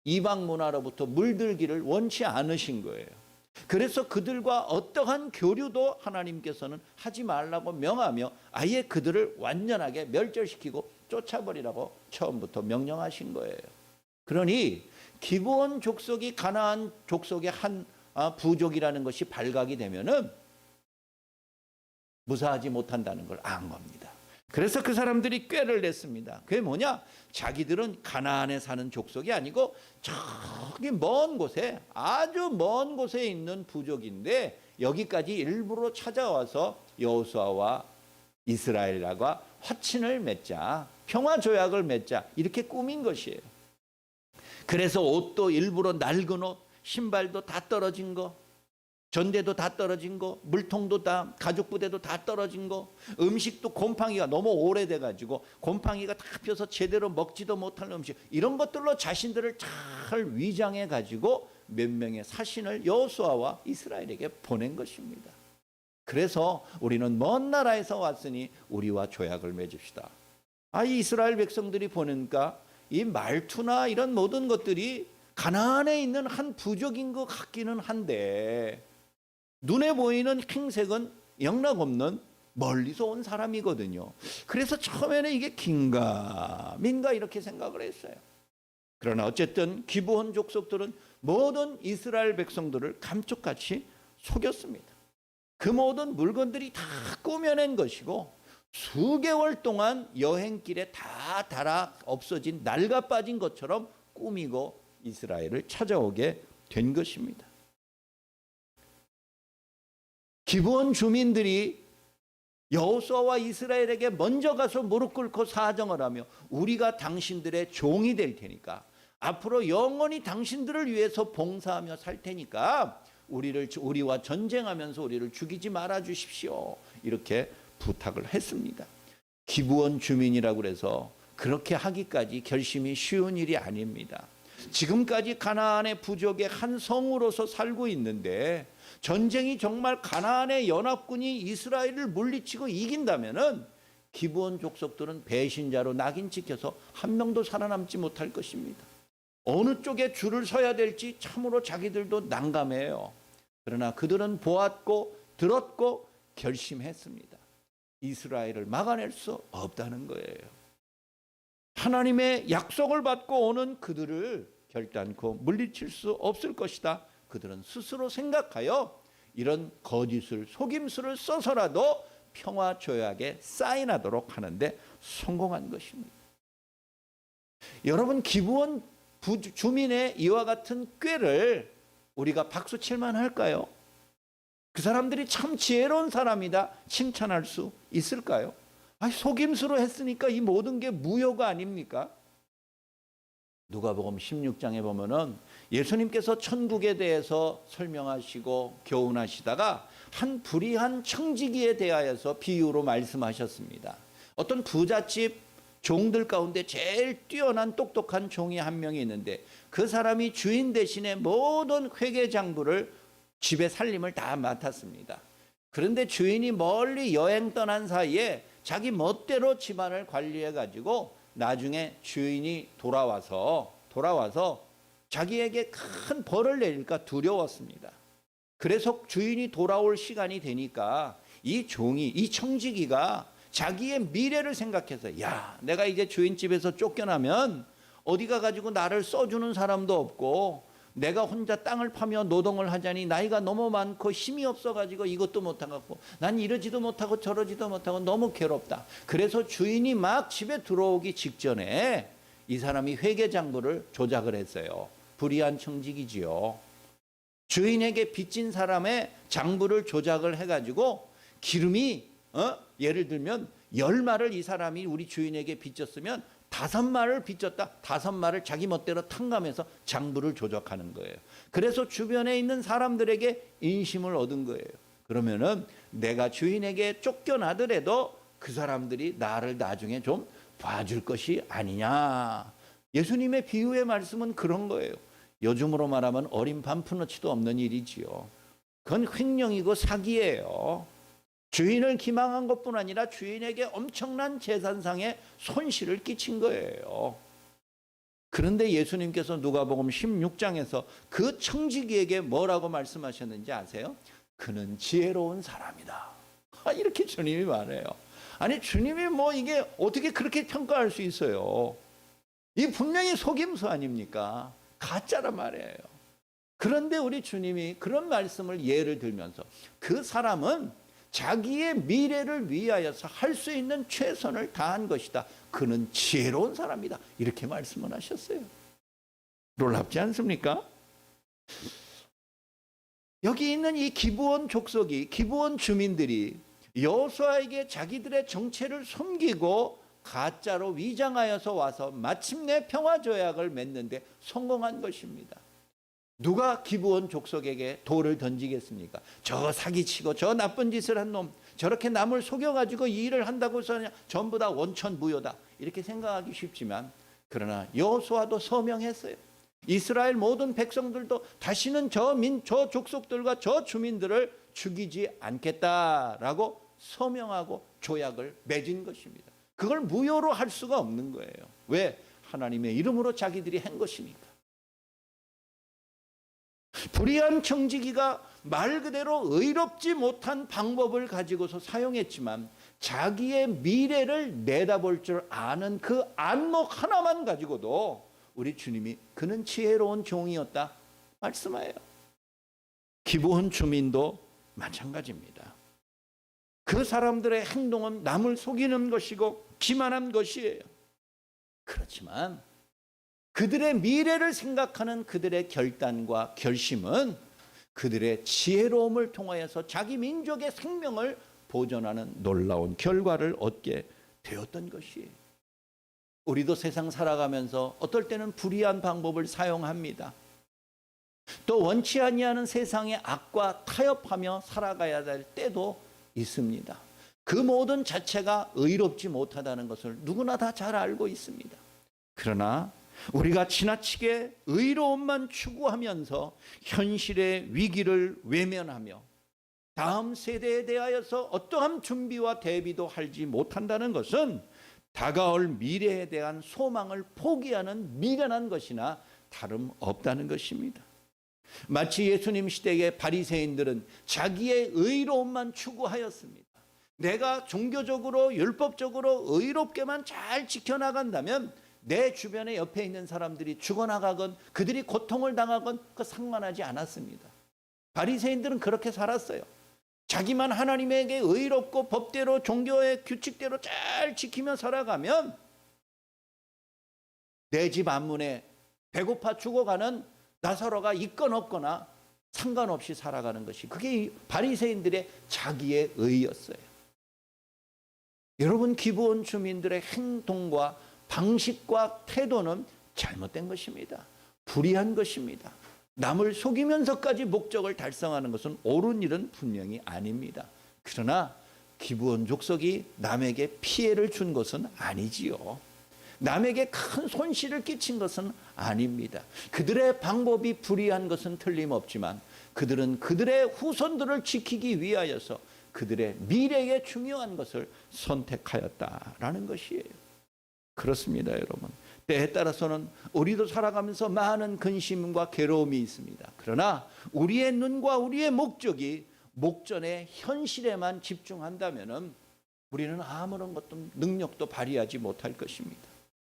이방 문화로부터 물들기를 원치 않으신 거예요. 그래서 그들과 어떠한 교류도 하나님께서는 하지 말라고 명하며 아예 그들을 완전하게 멸절시키고 쫓아버리라고 처음부터 명령하신 거예요. 그러니 기브온 족속이 가나안 족속의 한 부족이라는 것이 발각이 되면은 무사하지 못한다는 걸 안 겁니다. 그래서 그 사람들이 꾀를 냈습니다. 그게 뭐냐? 자기들은 가나안에 사는 족속이 아니고 저기 먼 곳에, 아주 먼 곳에 있는 부족인데 여기까지 일부러 찾아와서 여호수아와 이스라엘과 화친을 맺자, 평화 조약을 맺자, 이렇게 꾸민 것이에요. 그래서 옷도 일부러 낡은 옷, 신발도 다 떨어진 거, 전대도 다 떨어진 거, 물통도 다, 가죽 부대도 다 떨어진 거, 음식도 곰팡이가 너무 오래돼 가지고 곰팡이가 다 펴서 제대로 먹지도 못할 음식, 이런 것들로 자신들을 잘 위장해 가지고 몇 명의 사신을 여호수아와 이스라엘에게 보낸 것입니다. 그래서 우리는 먼 나라에서 왔으니 우리와 조약을 맺읍시다. 이 이스라엘 백성들이 보니까 이 말투나 이런 모든 것들이 가나안에 있는 한 부족인 것 같기는 한데 눈에 보이는 행색은 영락없는 멀리서 온 사람이거든요. 그래서 처음에는 이게 긴가 이렇게 생각을 했어요. 그러나 어쨌든 기브온 족속들은 모든 이스라엘 백성들을 감쪽같이 속였습니다. 그 모든 물건들이 다 꾸며낸 것이고 수개월 동안 여행길에 다 닳아 없어진 낡아 빠진 것처럼 꾸미고 이스라엘을 찾아오게 된 것입니다. 기브온 주민들이 여호수아와 이스라엘에게 먼저 가서 무릎 꿇고 사정을 하며 우리가 당신들의 종이 될 테니까 앞으로 영원히 당신들을 위해서 봉사하며 살 테니까 우리와 전쟁하면서 우리를 죽이지 말아 주십시오. 이렇게 부탁을 했습니다. 기브온 주민이라고 해서 그렇게 하기까지 결심이 쉬운 일이 아닙니다. 지금까지 가나안의 부족의 한 성으로서 살고 있는데 전쟁이 정말 가나안의 연합군이 이스라엘을 물리치고 이긴다면은 기브온 족속들은 배신자로 낙인 찍혀서 한 명도 살아남지 못할 것입니다. 어느 쪽에 줄을 서야 될지 참으로 자기들도 난감해요. 그러나 그들은 보았고 들었고 결심했습니다. 이스라엘을 막아낼 수 없다는 거예요. 하나님의 약속을 받고 오는 그들을 결단코 물리칠 수 없을 것이다. 그들은 스스로 생각하여 이런 거짓을, 속임수를 써서라도 평화 조약에 사인하도록 하는데 성공한 것입니다. 여러분, 기브온 주민의 이와 같은 꾀를 우리가 박수 칠만 할까요? 그 사람들이 참 지혜로운 사람이다 칭찬할 수 있을까요? 속임수로 했으니까 이 모든 게 무효가 아닙니까? 누가복음 16장에 보면은 예수님께서 천국에 대해서 설명하시고 교훈하시다가 한 불의한 청지기에 대하여서 비유로 말씀하셨습니다. 어떤 부잣집 종들 가운데 제일 뛰어난 똑똑한 종이 한 명이 있는데 그 사람이 주인 대신에 모든 회계장부를 집의 살림을 다 맡았습니다. 그런데 주인이 멀리 여행 떠난 사이에 자기 멋대로 집안을 관리해 가지고 나중에 주인이 돌아와서 자기에게 큰 벌을 내릴까 두려웠습니다. 그래서 주인이 돌아올 시간이 되니까 이 청지기가 자기의 미래를 생각해서 야, 내가 이제 주인 집에서 쫓겨나면 어디 가가지고 나를 써주는 사람도 없고 내가 혼자 땅을 파며 노동을 하자니 나이가 너무 많고 힘이 없어가지고 이것도 못하고 난 이러지도 못하고 저러지도 못하고 너무 괴롭다. 그래서 주인이 막 집에 들어오기 직전에 이 사람이 회계장부를 조작을 했어요. 불의한 청직이지요. 주인에게 빚진 사람의 장부를 조작을 해가지고 기름이 예를 들면 10마를 이 사람이 우리 주인에게 빚졌으면 5마를 빚졌다. 5마를 자기 멋대로 탕감해서 장부를 조작하는 거예요. 그래서 주변에 있는 사람들에게 인심을 얻은 거예요. 그러면은 내가 주인에게 쫓겨나더라도 그 사람들이 나를 나중에 좀 봐줄 것이 아니냐. 예수님의 비유의 말씀은 그런 거예요. 요즘으로 말하면 어린 반푼어치도 없는 일이지요. 그건 횡령이고 사기예요. 주인을 기망한 것뿐 아니라 주인에게 엄청난 재산상의 손실을 끼친 거예요. 그런데 예수님께서 누가복음 16장에서 그 청지기에게 뭐라고 말씀하셨는지 아세요? 그는 지혜로운 사람이다. 이렇게 주님이 말해요. 아니 주님이 뭐 이게 어떻게 그렇게 평가할 수 있어요? 이 분명히 속임수 아닙니까? 가짜란 말이에요. 그런데 우리 주님이 그런 말씀을 예를 들면서 그 사람은 자기의 미래를 위하여서 할 수 있는 최선을 다한 것이다. 그는 지혜로운 사람이다. 이렇게 말씀을 하셨어요. 놀랍지 않습니까? 여기 있는 이 기브온 족속이, 기브온 주민들이 여호수아에게 자기들의 정체를 숨기고 가짜로 위장하여서 와서 마침내 평화조약을 맺는데 성공한 것입니다. 누가 기브온 족속에게 돌을 던지겠습니까? 저 사기치고 저 나쁜 짓을 한 놈, 저렇게 남을 속여가지고 이 일을 한다고 해서 전부 다 원천무효다 이렇게 생각하기 쉽지만, 그러나 여호수아도 서명했어요. 이스라엘 모든 백성들도 다시는 저 족속들과 저 주민들을 죽이지 않겠다라고 서명하고 조약을 맺은 것입니다. 그걸 무효로 할 수가 없는 거예요. 왜? 하나님의 이름으로 자기들이 한 것이니까. 불의한 청지기가 말 그대로 의롭지 못한 방법을 가지고서 사용했지만 자기의 미래를 내다볼 줄 아는 그 안목 하나만 가지고도 우리 주님이 그는 지혜로운 종이었다 말씀해요. 기브온 주민도 마찬가지입니다. 그 사람들의 행동은 남을 속이는 것이고 기만한 것이에요. 그렇지만 그들의 미래를 생각하는 그들의 결단과 결심은 그들의 지혜로움을 통하여서 자기 민족의 생명을 보존하는 놀라운 결과를 얻게 되었던 것이에요. 우리도 세상 살아가면서 어떨 때는 불의한 방법을 사용합니다. 또 원치 아니하는 세상의 악과 타협하며 살아가야 될 때도 있습니다. 그 모든 자체가 의롭지 못하다는 것을 누구나 다 잘 알고 있습니다. 그러나 우리가 지나치게 의로움만 추구하면서 현실의 위기를 외면하며 다음 세대에 대하여서 어떠한 준비와 대비도 하지 못한다는 것은 다가올 미래에 대한 소망을 포기하는 미련한 것이나 다름없다는 것입니다. 마치 예수님 시대의 바리새인들은 자기의 의로움만 추구하였습니다. 내가 종교적으로 율법적으로 의롭게만 잘 지켜나간다면 내 주변에 옆에 있는 사람들이 죽어나가건 그들이 고통을 당하건 그 상관하지 않았습니다. 바리새인들은 그렇게 살았어요. 자기만 하나님에게 의롭고 법대로 종교의 규칙대로 잘 지키며 살아가면 내 집 안문에 배고파 죽어가는 나사로가 있건 없거나 상관없이 살아가는 것이 그게 바리새인들의 자기의 의였어요. 여러분, 기브온 주민들의 행동과 방식과 태도는 잘못된 것입니다. 불의한 것입니다. 남을 속이면서까지 목적을 달성하는 것은 옳은 일은 분명히 아닙니다. 그러나 기브온 족속이 남에게 피해를 준 것은 아니지요. 남에게 큰 손실을 끼친 것은 아닙니다. 그들의 방법이 불의한 것은 틀림없지만 그들은 그들의 후손들을 지키기 위하여서 그들의 미래에 중요한 것을 선택하였다라는 것이에요. 그렇습니다, 여러분. 때에 따라서는 우리도 살아가면서 많은 근심과 괴로움이 있습니다. 그러나 우리의 눈과 우리의 목적이 목전의 현실에만 집중한다면 우리는 아무런 것도 능력도 발휘하지 못할 것입니다.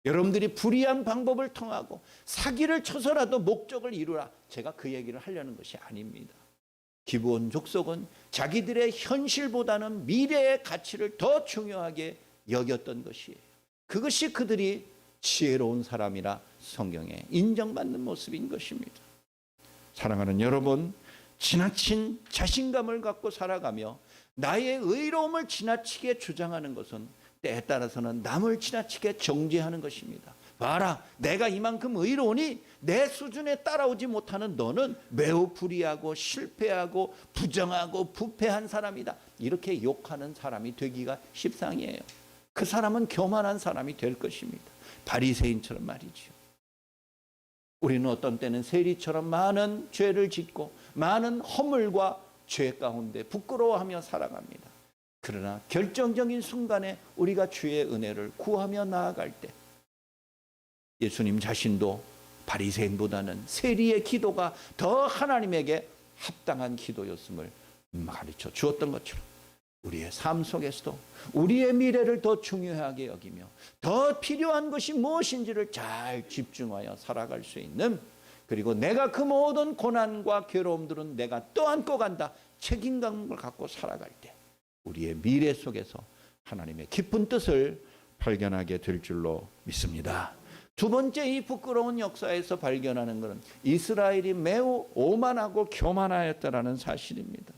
여러분들이 불의한 방법을 통하고 사기를 쳐서라도 목적을 이루라. 제가 그 얘기를 하려는 것이 아닙니다. 기브온 족속은 자기들의 현실보다는 미래의 가치를 더 중요하게 여겼던 것이에요. 그것이 그들이 지혜로운 사람이라 성경에 인정받는 모습인 것입니다. 사랑하는 여러분, 지나친 자신감을 갖고 살아가며 나의 의로움을 지나치게 주장하는 것은 때에 따라서는 남을 지나치게 정죄하는 것입니다. 봐라, 내가 이만큼 의로우니 내 수준에 따라오지 못하는 너는 매우 불의하고 실패하고 부정하고 부패한 사람이다. 이렇게 욕하는 사람이 되기가 십상이에요. 그 사람은 교만한 사람이 될 것입니다. 바리새인처럼 말이죠. 우리는 어떤 때는 세리처럼 많은 죄를 짓고 많은 허물과 죄 가운데 부끄러워하며 살아갑니다. 그러나 결정적인 순간에 우리가 주의 은혜를 구하며 나아갈 때 예수님 자신도 바리새인보다는 세리의 기도가 더 하나님에게 합당한 기도였음을 가르쳐 주었던 것처럼 우리의 삶 속에서도 우리의 미래를 더 중요하게 여기며 더 필요한 것이 무엇인지를 잘 집중하여 살아갈 수 있는, 그리고 내가 그 모든 고난과 괴로움들은 내가 떠안고 간다, 책임감을 갖고 살아갈 때 우리의 미래 속에서 하나님의 깊은 뜻을 발견하게 될 줄로 믿습니다. 두 번째, 이 부끄러운 역사에서 발견하는 것은 이스라엘이 매우 오만하고 교만하였다라는 사실입니다.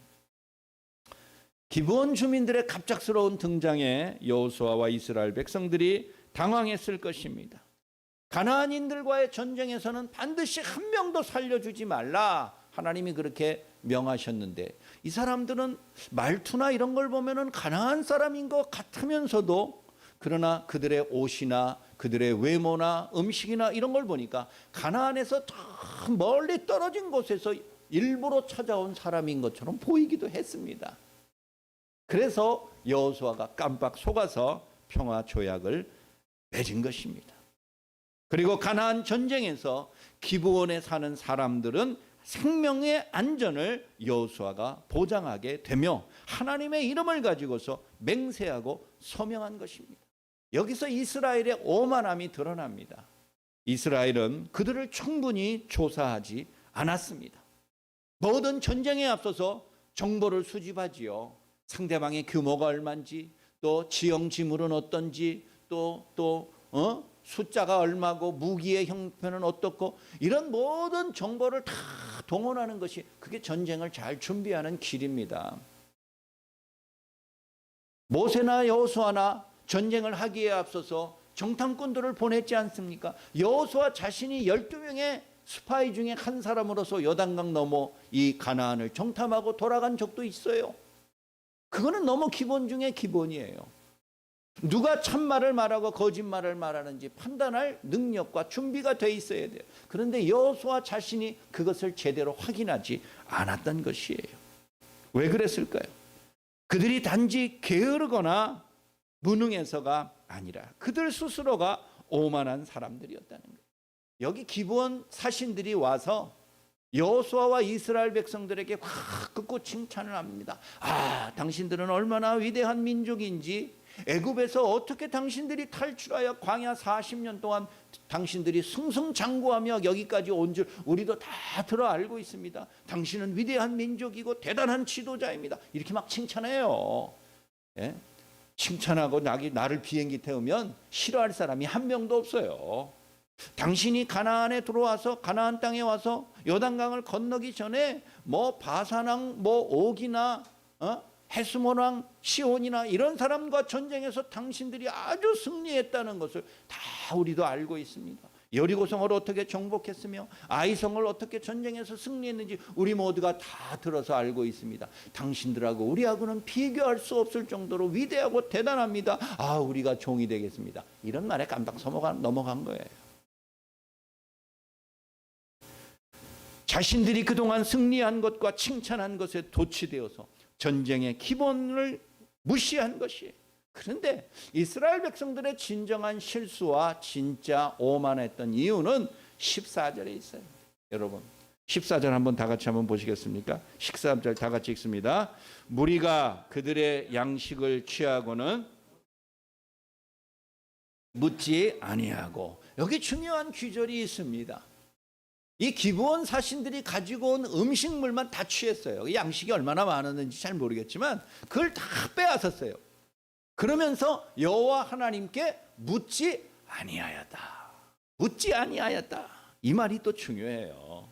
기브온 주민들의 갑작스러운 등장에 여호수아와 이스라엘 백성들이 당황했을 것입니다. 가나안인들과의 전쟁에서는 반드시 한 명도 살려주지 말라, 하나님이 그렇게 명하셨는데 이 사람들은 말투나 이런 걸 보면은 가나안 사람인 것 같으면서도, 그러나 그들의 옷이나 그들의 외모나 음식이나 이런 걸 보니까 가나안에서 저 멀리 떨어진 곳에서 일부러 찾아온 사람인 것처럼 보이기도 했습니다. 그래서 여호수아가 깜빡 속아서 평화 조약을 맺은 것입니다. 그리고 가나안 전쟁에서 기브온에 사는 사람들은 생명의 안전을 여호수아가 보장하게 되며 하나님의 이름을 가지고서 맹세하고 서명한 것입니다. 여기서 이스라엘의 오만함이 드러납니다. 이스라엘은 그들을 충분히 조사하지 않았습니다. 모든 전쟁에 앞서서 정보를 수집하지요. 상대방의 규모가 얼마인지, 또 지형 지물은 어떤지, 또 숫자가 얼마고 무기의 형편은 어떻고, 이런 모든 정보를 다 동원하는 것이 그게 전쟁을 잘 준비하는 길입니다. 모세나 여호수아나 전쟁을 하기에 앞서서 정탐꾼들을 보냈지 않습니까? 여호수아 자신이 12명의 스파이 중에 한 사람으로서 요단강 넘어 이 가나안을 정탐하고 돌아간 적도 있어요. 그거는 너무 기본 중에 기본이에요. 누가 참말을 말하고 거짓말을 말하는지 판단할 능력과 준비가 돼 있어야 돼요. 그런데 여호수아 자신이 그것을 제대로 확인하지 않았던 것이에요. 왜 그랬을까요? 그들이 단지 게으르거나 무능해서가 아니라 그들 스스로가 오만한 사람들이었다는 거예요. 여기 기브온 사신들이 와서 여호수아와 이스라엘 백성들에게 확 긋고 칭찬을 합니다. 아, 당신들은 얼마나 위대한 민족인지, 애굽에서 어떻게 당신들이 탈출하여 광야 40년 동안 당신들이 승승장구하며 여기까지 온 줄 우리도 다 들어 알고 있습니다. 당신은 위대한 민족이고 대단한 지도자입니다. 이렇게 막 칭찬해요. 예? 칭찬하고 나를 비행기 태우면 싫어할 사람이 한 명도 없어요. 당신이 가나안에 들어와서 가나안 땅에 와서 요단강을 건너기 전에 뭐 바산왕 뭐 옥이나 헤스몬왕 시온이나 이런 사람과 전쟁에서 당신들이 아주 승리했다는 것을 다 우리도 알고 있습니다. 여리고성을 어떻게 정복했으며 아이성을 어떻게 전쟁에서 승리했는지 우리 모두가 다 들어서 알고 있습니다. 당신들하고 우리하고는 비교할 수 없을 정도로 위대하고 대단합니다. 아, 우리가 종이 되겠습니다. 이런 말에 깜빡 넘어간 거예요. 자신들이 그동안 승리한 것과 칭찬한 것에 도취되어서 전쟁의 기본을 무시한 것이에요. 그런데 이스라엘 백성들의 진정한 실수와 진짜 오만했던 이유는 14절에 있어요. 여러분 14절 한번 다 같이 한번 보시겠습니까? 13절 다 같이 읽습니다. 무리가 그들의 양식을 취하고는 묻지 아니하고. 여기 중요한 귀절이 있습니다. 이 기브온 사신들이 가지고 온 음식물만 다 취했어요. 양식이 얼마나 많았는지 잘 모르겠지만 그걸 다 빼앗았어요. 그러면서 여호와 하나님께 묻지 아니하였다. 묻지 아니하였다. 이 말이 또 중요해요.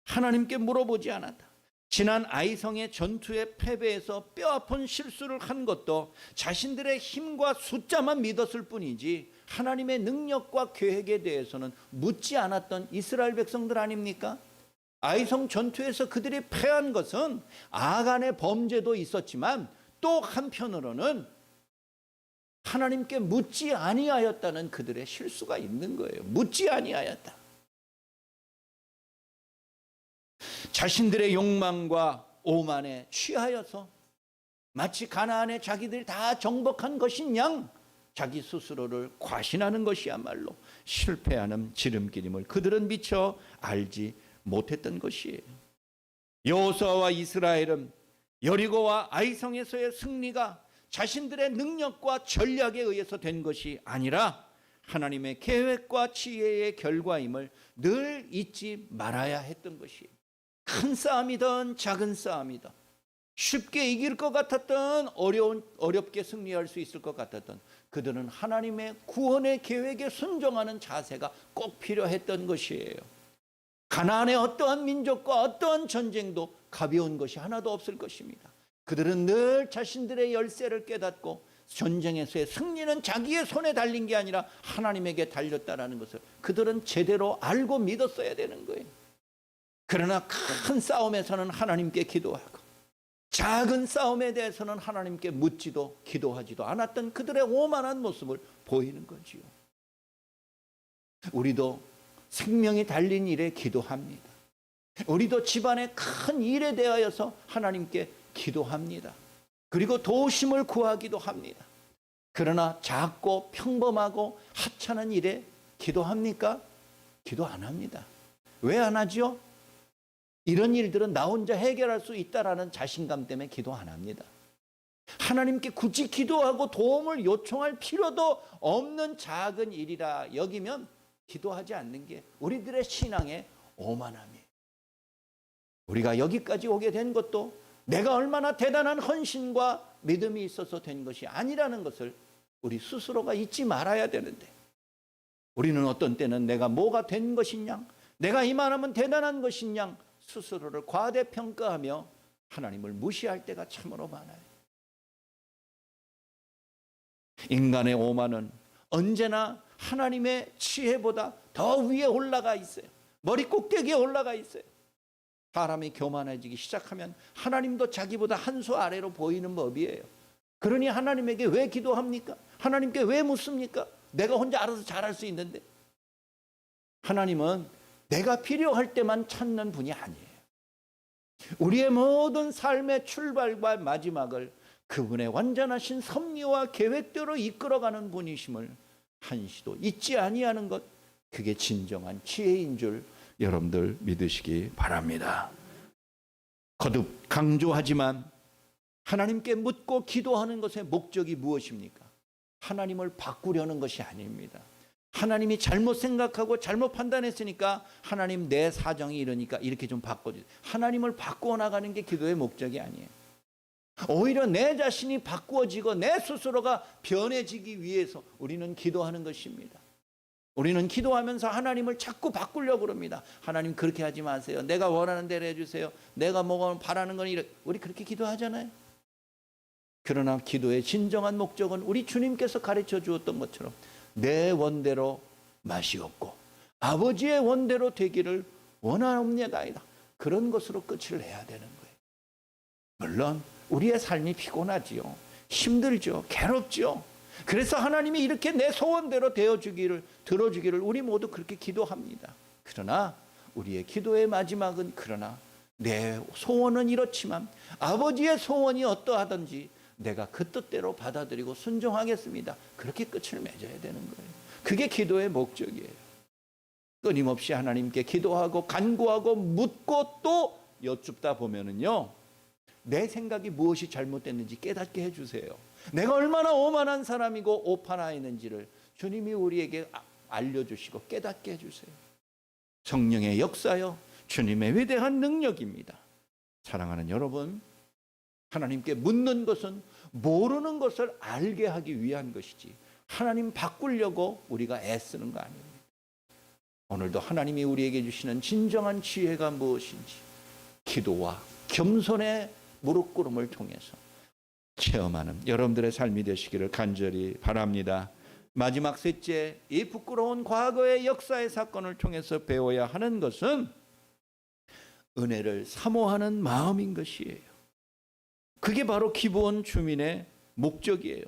하나님께 물어보지 않았다. 지난 아이성의 전투의 패배에서 뼈아픈 실수를 한 것도 자신들의 힘과 숫자만 믿었을 뿐이지 하나님의 능력과 계획에 대해서는 묻지 않았던 이스라엘 백성들 아닙니까? 아이성 전투에서 그들이 패한 것은 아간의 범죄도 있었지만 또 한편으로는 하나님께 묻지 아니하였다는 그들의 실수가 있는 거예요. 묻지 아니하였다. 자신들의 욕망과 오만에 취하여서 마치 가나안에 자기들이 다 정복한 것인 양 자기 스스로를 과신하는 것이야말로 실패하는 지름길임을 그들은 미처 알지 못했던 것이에요. 여호수아와 이스라엘은 여리고와 아이성에서의 승리가 자신들의 능력과 전략에 의해서 된 것이 아니라 하나님의 계획과 지혜의 결과임을 늘 잊지 말아야 했던 것이에요. 큰 싸움이든 작은 싸움이든 쉽게 이길 것 같았던 어렵게 승리할 수 있을 것 같았던 그들은 하나님의 구원의 계획에 순종하는 자세가 꼭 필요했던 것이에요. 가나안의 어떠한 민족과 어떠한 전쟁도 가벼운 것이 하나도 없을 것입니다. 그들은 늘 자신들의 열쇠를 깨닫고 전쟁에서의 승리는 자기의 손에 달린 게 아니라 하나님에게 달렸다라는 것을 그들은 제대로 알고 믿었어야 되는 거예요. 그러나 큰 싸움에서는 하나님께 기도하고 작은 싸움에 대해서는 하나님께 묻지도 기도하지도 않았던 그들의 오만한 모습을 보이는 거지요. 우리도 생명이 달린 일에 기도합니다. 우리도 집안의 큰 일에 대하여서 하나님께 기도합니다. 그리고 도우심을 구하기도 합니다. 그러나 작고 평범하고 하찮은 일에 기도합니까? 기도 안 합니다. 왜 안 하죠? 이런 일들은 나 혼자 해결할 수 있다라는 자신감 때문에 기도 안 합니다. 하나님께 굳이 기도하고 도움을 요청할 필요도 없는 작은 일이라 여기면 기도하지 않는 게 우리들의 신앙의 오만함이에요. 우리가 여기까지 오게 된 것도 내가 얼마나 대단한 헌신과 믿음이 있어서 된 것이 아니라는 것을 우리 스스로가 잊지 말아야 되는데 우리는 어떤 때는 내가 뭐가 된 것이냐, 내가 이만하면 대단한 것이냐 스스로를 과대평가하며 하나님을 무시할 때가 참으로 많아요. 인간의 오만은 언제나 하나님의 지혜보다 더 위에 올라가 있어요. 머리 꼭대기에 올라가 있어요. 사람이 교만해지기 시작하면 하나님도 자기보다 한 수 아래로 보이는 법이에요. 그러니 하나님에게 왜 기도합니까? 하나님께 왜 묻습니까? 내가 혼자 알아서 잘할 수 있는데. 하나님은 내가 필요할 때만 찾는 분이 아니에요. 우리의 모든 삶의 출발과 마지막을 그분의 완전하신 섭리와 계획대로 이끌어가는 분이심을 한시도 잊지 아니하는 것, 그게 진정한 지혜인 줄 여러분들 믿으시기 바랍니다. 거듭 강조하지만 하나님께 묻고 기도하는 것의 목적이 무엇입니까? 하나님을 바꾸려는 것이 아닙니다. 하나님이 잘못 생각하고 잘못 판단했으니까 하나님 내 사정이 이러니까 이렇게 좀 바꿔주세요. 하나님을 바꾸어 나가는 게 기도의 목적이 아니에요. 오히려 내 자신이 바꾸어지고 내 스스로가 변해지기 위해서 우리는 기도하는 것입니다. 우리는 기도하면서 하나님을 자꾸 바꾸려고 그럽니다. 하나님 그렇게 하지 마세요. 내가 원하는 대로 해주세요. 내가 뭐가 바라는 건 이래. 우리 그렇게 기도하잖아요. 그러나 기도의 진정한 목적은 우리 주님께서 가르쳐 주었던 것처럼 내 원대로 마시옵고 아버지의 원대로 되기를 원하옵나이다. 그런 것으로 끝을 내야 되는 거예요. 물론 우리의 삶이 피곤하지요. 힘들죠. 괴롭죠. 그래서 하나님이 이렇게 내 소원대로 되어주기를 들어주기를 우리 모두 그렇게 기도합니다. 그러나 우리의 기도의 마지막은 그러나 내 소원은 이렇지만 아버지의 소원이 어떠하든지 내가 그 뜻대로 받아들이고 순종하겠습니다. 그렇게 끝을 맺어야 되는 거예요. 그게 기도의 목적이에요. 끊임없이 하나님께 기도하고 간구하고 묻고 또 여쭙다 보면은요, 내 생각이 무엇이 잘못됐는지 깨닫게 해주세요. 내가 얼마나 오만한 사람이고 오판하였는지를 주님이 우리에게 알려주시고 깨닫게 해주세요. 성령의 역사요, 주님의 위대한 능력입니다. 사랑하는 여러분, 하나님께 묻는 것은 모르는 것을 알게 하기 위한 것이지 하나님 바꾸려고 우리가 애쓰는 거 아닙니다. 오늘도 하나님이 우리에게 주시는 진정한 지혜가 무엇인지 기도와 겸손의 무릎 꿇음을 통해서 체험하는 여러분들의 삶이 되시기를 간절히 바랍니다. 마지막 셋째, 이 부끄러운 과거의 역사의 사건을 통해서 배워야 하는 것은 은혜를 사모하는 마음인 것이에요. 그게 바로 기브온 주민의 목적이에요.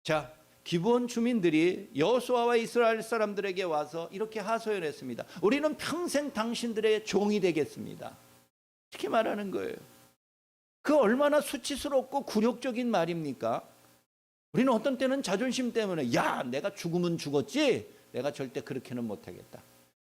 자, 기브온 주민들이 여호수아와 이스라엘 사람들에게 와서 이렇게 하소연했습니다. 우리는 평생 당신들의 종이 되겠습니다. 이렇게 말하는 거예요. 그 얼마나 수치스럽고 굴욕적인 말입니까? 우리는 어떤 때는 자존심 때문에 야, 내가 죽으면 죽었지 내가 절대 그렇게는 못하겠다.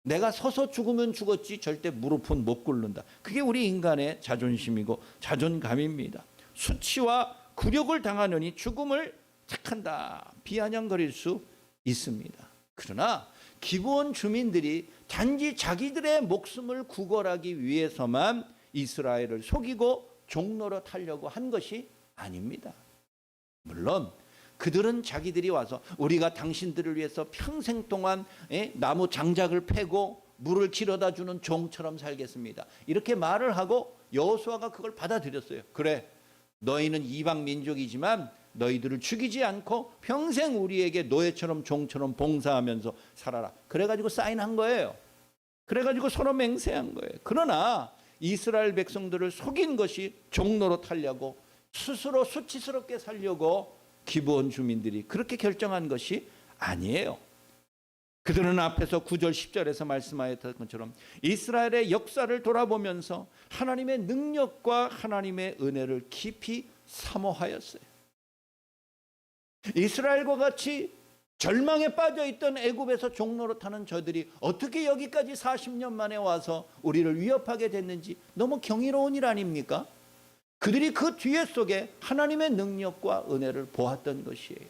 내가 서서 죽으면 죽었지 절대 무릎은 못 꿇는다. 그게 우리 인간의 자존심이고 자존감입니다. 수치와 굴욕을 당하느니 죽음을 택한다. 비아냥거릴 수 있습니다. 그러나 기브온 주민들이 단지 자기들의 목숨을 구걸하기 위해서만 이스라엘을 속이고 종노릇 하려고 한 것이 아닙니다. 물론 그들은 자기들이 와서 우리가 당신들을 위해서 평생 동안 나무 장작을 패고 물을 길어다 주는 종처럼 살겠습니다. 이렇게 말을 하고 여호수아가 그걸 받아들였어요. 그래, 너희는 이방 민족이지만 너희들을 죽이지 않고 평생 우리에게 노예처럼 종처럼 봉사하면서 살아라. 그래가지고 사인한 거예요. 그래가지고 서로 맹세한 거예요. 그러나 이스라엘 백성들을 속인 것이 종노릇 하려고 스스로 수치스럽게 살려고 기브온 주민들이 그렇게 결정한 것이 아니에요. 그들은 앞에서 9절 10절에서 말씀하였던 것처럼 이스라엘의 역사를 돌아보면서 하나님의 능력과 하나님의 은혜를 깊이 사모하였어요. 이스라엘과 같이 절망에 빠져있던 애굽에서 종노릇하는 저들이 어떻게 여기까지 40년 만에 와서 우리를 위협하게 됐는지 너무 경이로운 일 아닙니까? 그들이 그 뒤에 속에 하나님의 능력과 은혜를 보았던 것이에요.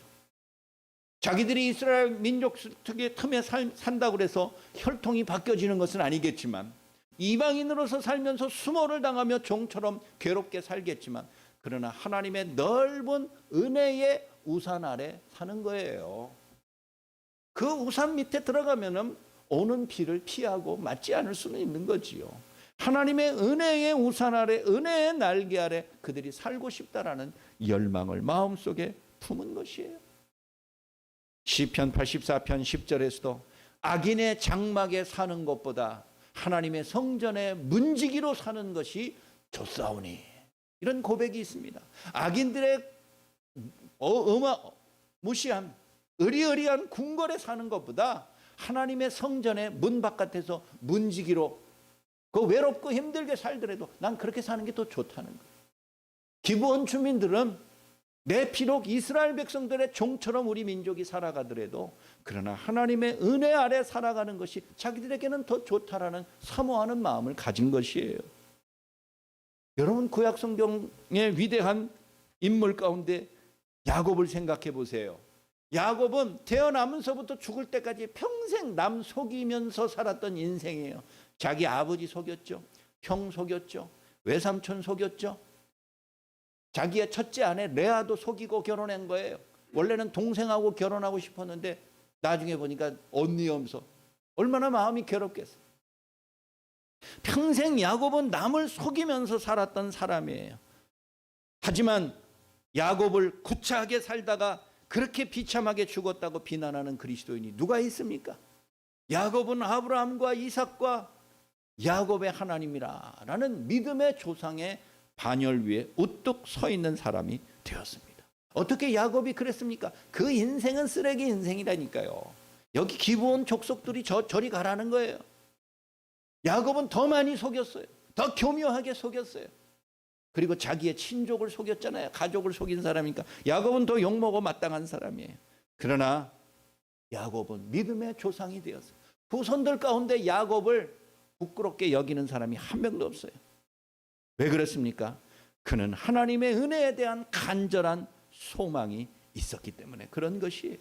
자기들이 이스라엘 민족 특유의 틈에 산다고 해서 혈통이 바뀌어지는 것은 아니겠지만 이방인으로서 살면서 수모를 당하며 종처럼 괴롭게 살겠지만 그러나 하나님의 넓은 은혜의 우산 아래 사는 거예요. 그 우산 밑에 들어가면은 오는 비를 피하고 맞지 않을 수는 있는 거지요. 하나님의 은혜의 우산 아래, 은혜의 날개 아래 그들이 살고 싶다라는 열망을 마음속에 품은 것이에요. 시편 84편 10절에서도 악인의 장막에 사는 것보다 하나님의 성전의 문지기로 사는 것이 좋사오니, 이런 고백이 있습니다. 악인들의 무시한 의리의리한 궁궐에 사는 것보다 하나님의 성전의 문 바깥에서 문지기로 그 외롭고 힘들게 살더라도 난 그렇게 사는 게 더 좋다는 거예요. 기브온 주민들은 내 비록 이스라엘 백성들의 종처럼 우리 민족이 살아가더라도 그러나 하나님의 은혜 아래 살아가는 것이 자기들에게는 더 좋다라는 사모하는 마음을 가진 것이에요. 여러분, 구약 성경의 위대한 인물 가운데 야곱을 생각해 보세요. 야곱은 태어나면서부터 죽을 때까지 평생 남 속이면서 살았던 인생이에요. 자기 아버지 속였죠. 형 속였죠. 외삼촌 속였죠. 자기의 첫째 아내 레아도 속이고 결혼한 거예요. 원래는 동생하고 결혼하고 싶었는데 나중에 보니까 언니여면서 얼마나 마음이 괴롭겠어요. 평생 야곱은 남을 속이면서 살았던 사람이에요. 하지만 야곱을 구차하게 살다가 그렇게 비참하게 죽었다고 비난하는 그리스도인이 누가 있습니까? 야곱은 아브라함과 이삭과 야곱의 하나님이라는 믿음의 조상의 반열 위에 우뚝 서 있는 사람이 되었습니다. 어떻게 야곱이 그랬습니까? 그 인생은 쓰레기 인생이라니까요. 여기 기브온 족속들이 저리 가라는 거예요. 야곱은 더 많이 속였어요. 더 교묘하게 속였어요. 그리고 자기의 친족을 속였잖아요. 가족을 속인 사람이니까 야곱은 더 욕먹어 마땅한 사람이에요. 그러나 야곱은 믿음의 조상이 되었어요. 후손들 가운데 야곱을 부끄럽게 여기는 사람이 한 명도 없어요. 왜 그렇습니까? 그는 하나님의 은혜에 대한 간절한 소망이 있었기 때문에 그런 것이에요.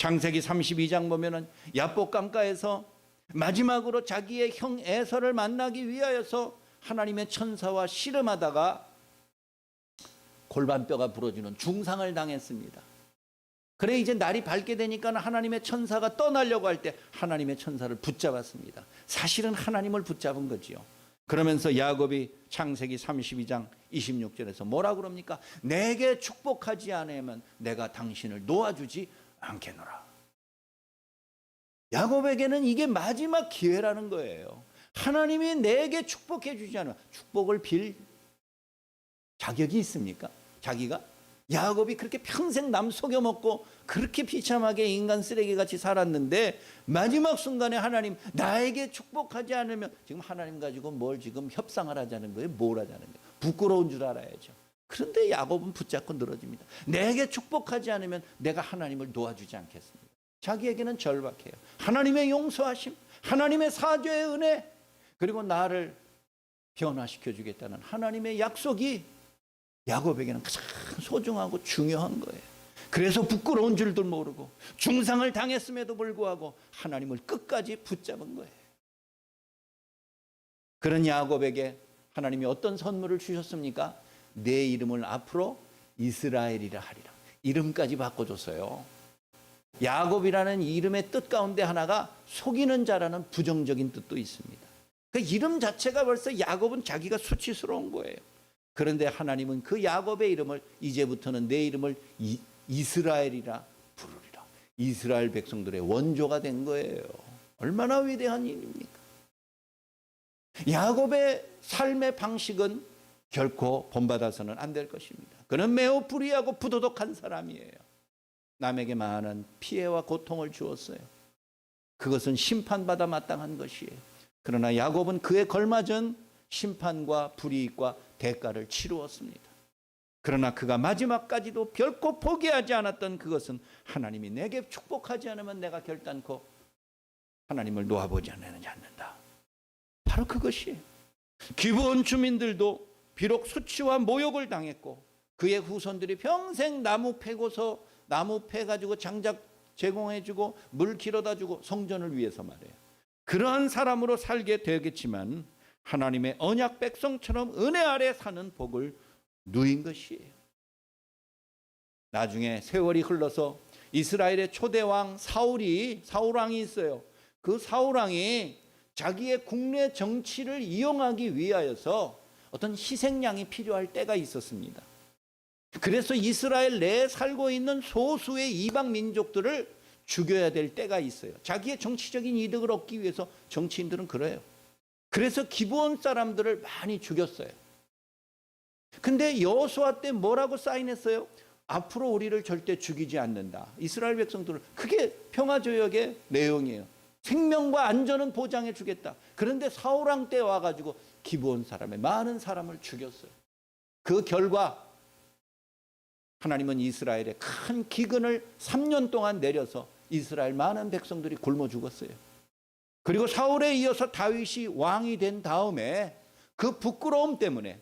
창세기 32장 보면은 야복 강가에서 마지막으로 자기의 형 에서를 만나기 위하여서 하나님의 천사와 씨름하다가 골반뼈가 부러지는 중상을 당했습니다. 그래 이제 날이 밝게 되니까 하나님의 천사가 떠나려고 할 때 하나님의 천사를 붙잡았습니다. 사실은 하나님을 붙잡은 거지요. 그러면서 야곱이 창세기 32장 26절에서 뭐라 그럽니까? 내게 축복하지 않으면 내가 당신을 놓아주지 않겠노라. 야곱에게는 이게 마지막 기회라는 거예요. 하나님이 내게 축복해 주지 않으면 축복을 빌 자격이 있습니까? 자기가? 야곱이 그렇게 평생 남 속여먹고 그렇게 비참하게 인간 쓰레기같이 살았는데 마지막 순간에 하나님 나에게 축복하지 않으면 지금 하나님 가지고 뭘 지금 협상을 하자는 거예요? 뭘 하자는 거예요? 부끄러운 줄 알아야죠. 그런데 야곱은 붙잡고 늘어집니다. 내게 축복하지 않으면 내가 하나님을 놓아주지 않겠습니다. 자기에게는 절박해요. 하나님의 용서하심, 하나님의 사죄의 은혜, 그리고 나를 변화시켜 주겠다는 하나님의 약속이 야곱에게는 가장 소중하고 중요한 거예요. 그래서 부끄러운 줄도 모르고 중상을 당했음에도 불구하고 하나님을 끝까지 붙잡은 거예요. 그런 야곱에게 하나님이 어떤 선물을 주셨습니까? 내 이름을 앞으로 이스라엘이라 하리라. 이름까지 바꿔줬어요. 야곱이라는 이름의 뜻 가운데 하나가 속이는 자라는 부정적인 뜻도 있습니다. 그 이름 자체가 벌써 야곱은 자기가 수치스러운 거예요. 그런데 하나님은 그 야곱의 이름을 이제부터는 내 이름을 이스라엘이라 부르리라. 이스라엘 백성들의 원조가 된 거예요. 얼마나 위대한 일입니까? 야곱의 삶의 방식은 결코 본받아서는 안 될 것입니다. 그는 매우 불의하고 부도덕한 사람이에요. 남에게 많은 피해와 고통을 주었어요. 그것은 심판받아 마땅한 것이에요. 그러나 야곱은 그에 걸맞은 심판과 불이익과 대가를 치루었습니다. 그러나 그가 마지막까지도 결코 포기하지 않았던 그것은 하나님이 내게 축복하지 않으면 내가 결단코 하나님을 놓아보지 않는다. 바로 그것이에요. 기브온 주민들도 비록 수치와 모욕을 당했고 그의 후손들이 평생 나무 패고서 나무 패가지고 장작 제공해주고 물 길어다주고 성전을 위해서 말해요. 그러한 사람으로 살게 되겠지만 하나님의 언약 백성처럼 은혜 아래 사는 복을 누린 것이에요. 나중에 세월이 흘러서 이스라엘의 초대왕 사울왕이 있어요. 그 사울왕이 자기의 국내 정치를 이용하기 위하여서 어떤 희생양이 필요할 때가 있었습니다. 그래서 이스라엘 내에 살고 있는 소수의 이방 민족들을 죽여야 될 때가 있어요. 자기의 정치적인 이득을 얻기 위해서 정치인들은 그래요. 그래서 기브온 사람들을 많이 죽였어요. 근데 여호수아 때 뭐라고 사인했어요? 앞으로 우리를 절대 죽이지 않는다. 이스라엘 백성들을, 그게 평화조약의 내용이에요. 생명과 안전은 보장해 주겠다. 그런데 사울왕 때 와가지고 기브온 사람의 많은 사람을 죽였어요. 그 결과 하나님은 이스라엘에 큰 기근을 3년 동안 내려서 이스라엘 많은 백성들이 굶어 죽었어요. 그리고 사울에 이어서 다윗이 왕이 된 다음에 그 부끄러움 때문에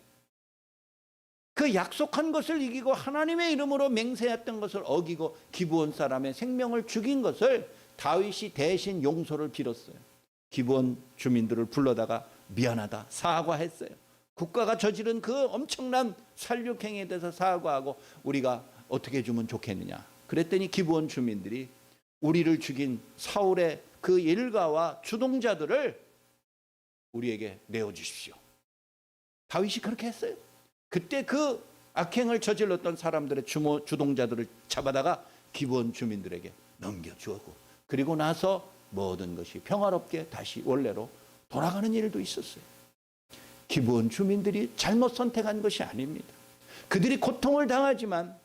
그 약속한 것을 이기고 하나님의 이름으로 맹세했던 것을 어기고 기브온 사람의 생명을 죽인 것을 다윗이 대신 용서를 빌었어요. 기브온 주민들을 불러다가 미안하다 사과했어요. 국가가 저지른 그 엄청난 살육행위에 대해서 사과하고 우리가 어떻게 해주면 좋겠느냐. 그랬더니 기브온 주민들이 우리를 죽인 사울의 그 일가와 주동자들을 우리에게 내어주십시오. 다윗이 그렇게 했어요. 그때 그 악행을 저질렀던 사람들의 주동자들을 잡아다가 기브온 주민들에게 넘겨주었고, 그리고 나서 모든 것이 평화롭게 다시 원래로 돌아가는 일도 있었어요. 기브온 주민들이 잘못 선택한 것이 아닙니다. 그들이 고통을 당하지만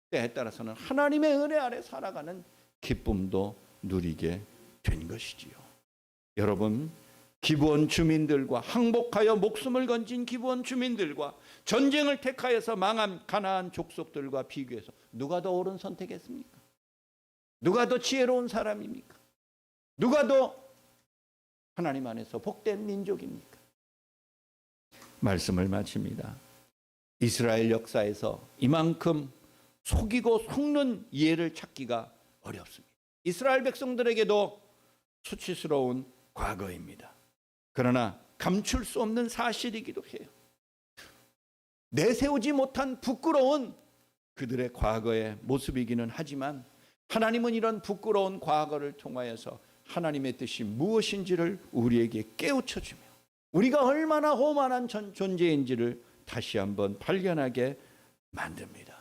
때에 따라서는 하나님의 은혜 아래 살아가는 기쁨도 누리게 된 것이지요. 여러분, 기브온 주민들과 항복하여 목숨을 건진 기브온 주민들과 전쟁을 택하여서 망한 가나안 족속들과 비교해서 누가 더 옳은 선택했습니까? 누가 더 지혜로운 사람입니까? 누가 더 하나님 안에서 복된 민족입니까? 말씀을 마칩니다. 이스라엘 역사에서 이만큼 속이고 속는 예를 찾기가 어렵습니다. 이스라엘 백성들에게도 수치스러운 과거입니다. 그러나 감출 수 없는 사실이기도 해요. 내세우지 못한 부끄러운 그들의 과거의 모습이기는 하지만 하나님은 이런 부끄러운 과거를 통하여서 하나님의 뜻이 무엇인지를 우리에게 깨우쳐주며 우리가 얼마나 오만한 존재인지를 다시 한번 발견하게 만듭니다.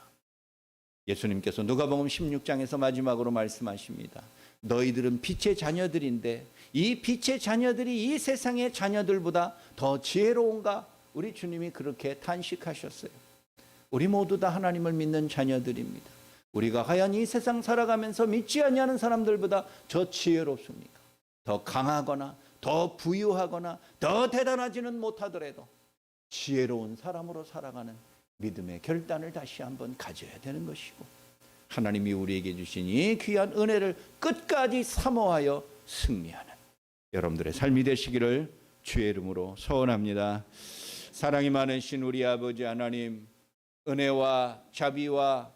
예수님께서 누가복음 16장에서 마지막으로 말씀하십니다. 너희들은 빛의 자녀들인데 이 빛의 자녀들이 이 세상의 자녀들보다 더 지혜로운가? 우리 주님이 그렇게 탄식하셨어요. 우리 모두 다 하나님을 믿는 자녀들입니다. 우리가 과연 이 세상 살아가면서 믿지 아니하는 사람들보다 더 지혜롭습니까? 더 강하거나 더 부유하거나 더 대단하지는 못하더라도 지혜로운 사람으로 살아가는 믿음의 결단을 다시 한번 가져야 되는 것이고 하나님이 우리에게 주신 이 귀한 은혜를 끝까지 사모하여 승리하는 여러분들의 삶이 되시기를 주의 이름으로 소원합니다. 사랑이 많으신 우리 아버지 하나님, 은혜와 자비와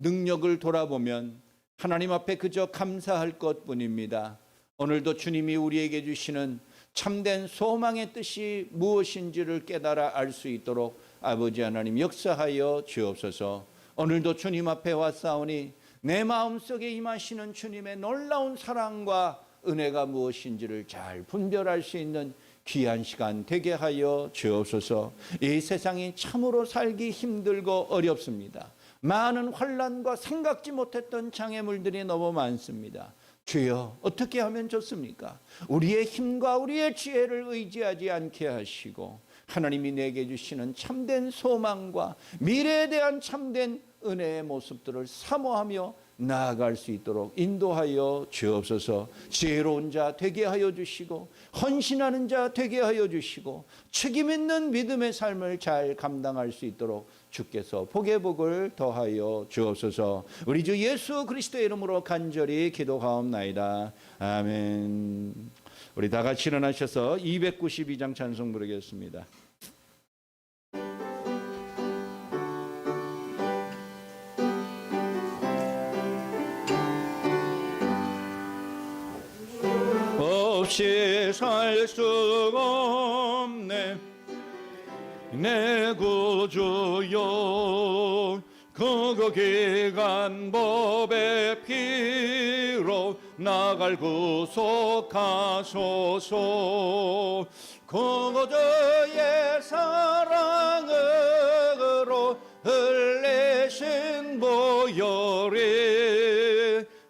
능력을 돌아보면 하나님 앞에 그저 감사할 것뿐입니다. 오늘도 주님이 우리에게 주시는 참된 소망의 뜻이 무엇인지를 깨달아 알 수 있도록 아버지 하나님 역사하여 주옵소서. 오늘도 주님 앞에 왔사오니 내 마음속에 임하시는 주님의 놀라운 사랑과 은혜가 무엇인지를 잘 분별할 수 있는 귀한 시간 되게 하여 주옵소서. 이 세상이 참으로 살기 힘들고 어렵습니다. 많은 환난과 생각지 못했던 장애물들이 너무 많습니다. 주여, 어떻게 하면 좋습니까? 우리의 힘과 우리의 지혜를 의지하지 않게 하시고 하나님이 내게 주시는 참된 소망과 미래에 대한 참된 은혜의 모습들을 사모하며 나아갈 수 있도록 인도하여 주옵소서. 지혜로운 자 되게 하여 주시고 헌신하는 자 되게 하여 주시고 책임 있는 믿음의 삶을 잘 감당할 수 있도록 주께서 복의 복을 더하여 주옵소서. 우리 주 예수 그리스도의 이름으로 간절히 기도하옵나이다. 아멘. 우리 다 같이 일어나셔서 292장 찬송 부르겠습니다. 없이 살 수 없네 내 구주여. 그거기간 법의 피로 나갈 구속하소서. 그거저의 사랑으로 흘리신 보혈이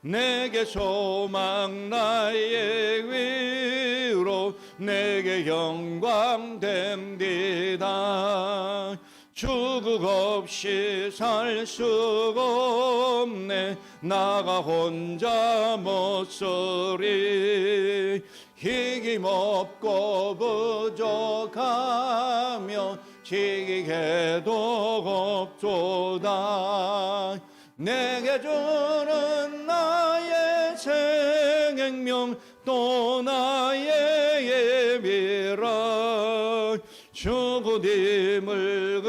내게 소망 나의 위로 내게 영광 됨디다. 주국 없이 살 수가 없네 나가 혼자 못서리. 힘없고 부족하며 지기게도 없도다. 내게 주는 나의 생명 또 나의 예비라. 주님을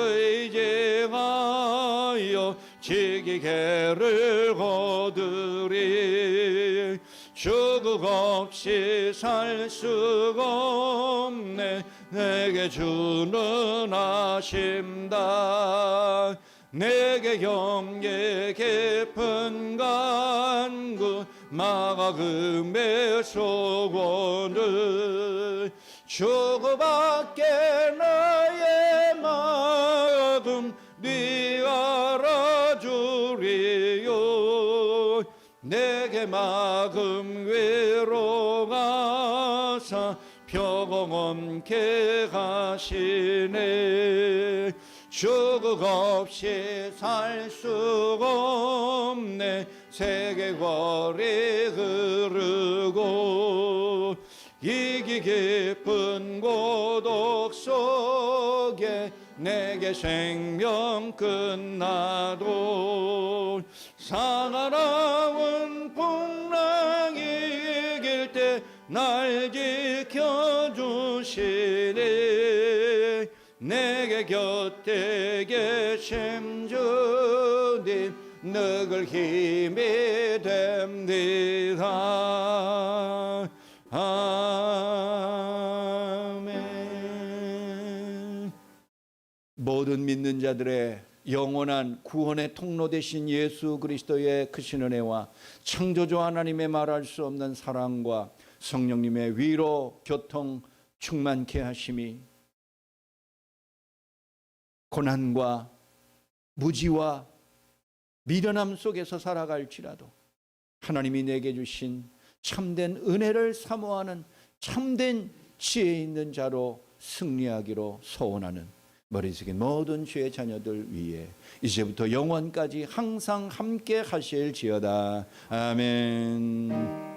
의지하여 지기게를 거두리. 주국 없이 살 수가 없네 내게 주는 아심다. 내게 영계 깊은 간구 마가금의 소원을 주고받게 나의 마음 네 알아주리요. 내게 마음 외로가사 평온케 하시네. 주국 없이 살 수가 없네 세계거리 흐르고 이기 깊은 고독 속에 내게 생명 끝나도 사나운 풍랑이 이길 때 날 지켜주시네. 내게 곁에 계신 주님 너글 힘이 됩니다. 아멘. 모든 믿는 자들의 영원한 구원의 통로 되신 예수 그리스도의 크신 은혜와 창조주 하나님의 말할 수 없는 사랑과 성령님의 위로 교통 충만케 하심이 고난과 무지와 미련함 속에서 살아갈지라도 하나님이 내게 주신 참된 은혜를 사모하는 참된 지혜 있는 자로 승리하기로 소원하는 머리 숙인 모든 주의 자녀들 위해 이제부터 영원까지 항상 함께 하실지어다. 아멘.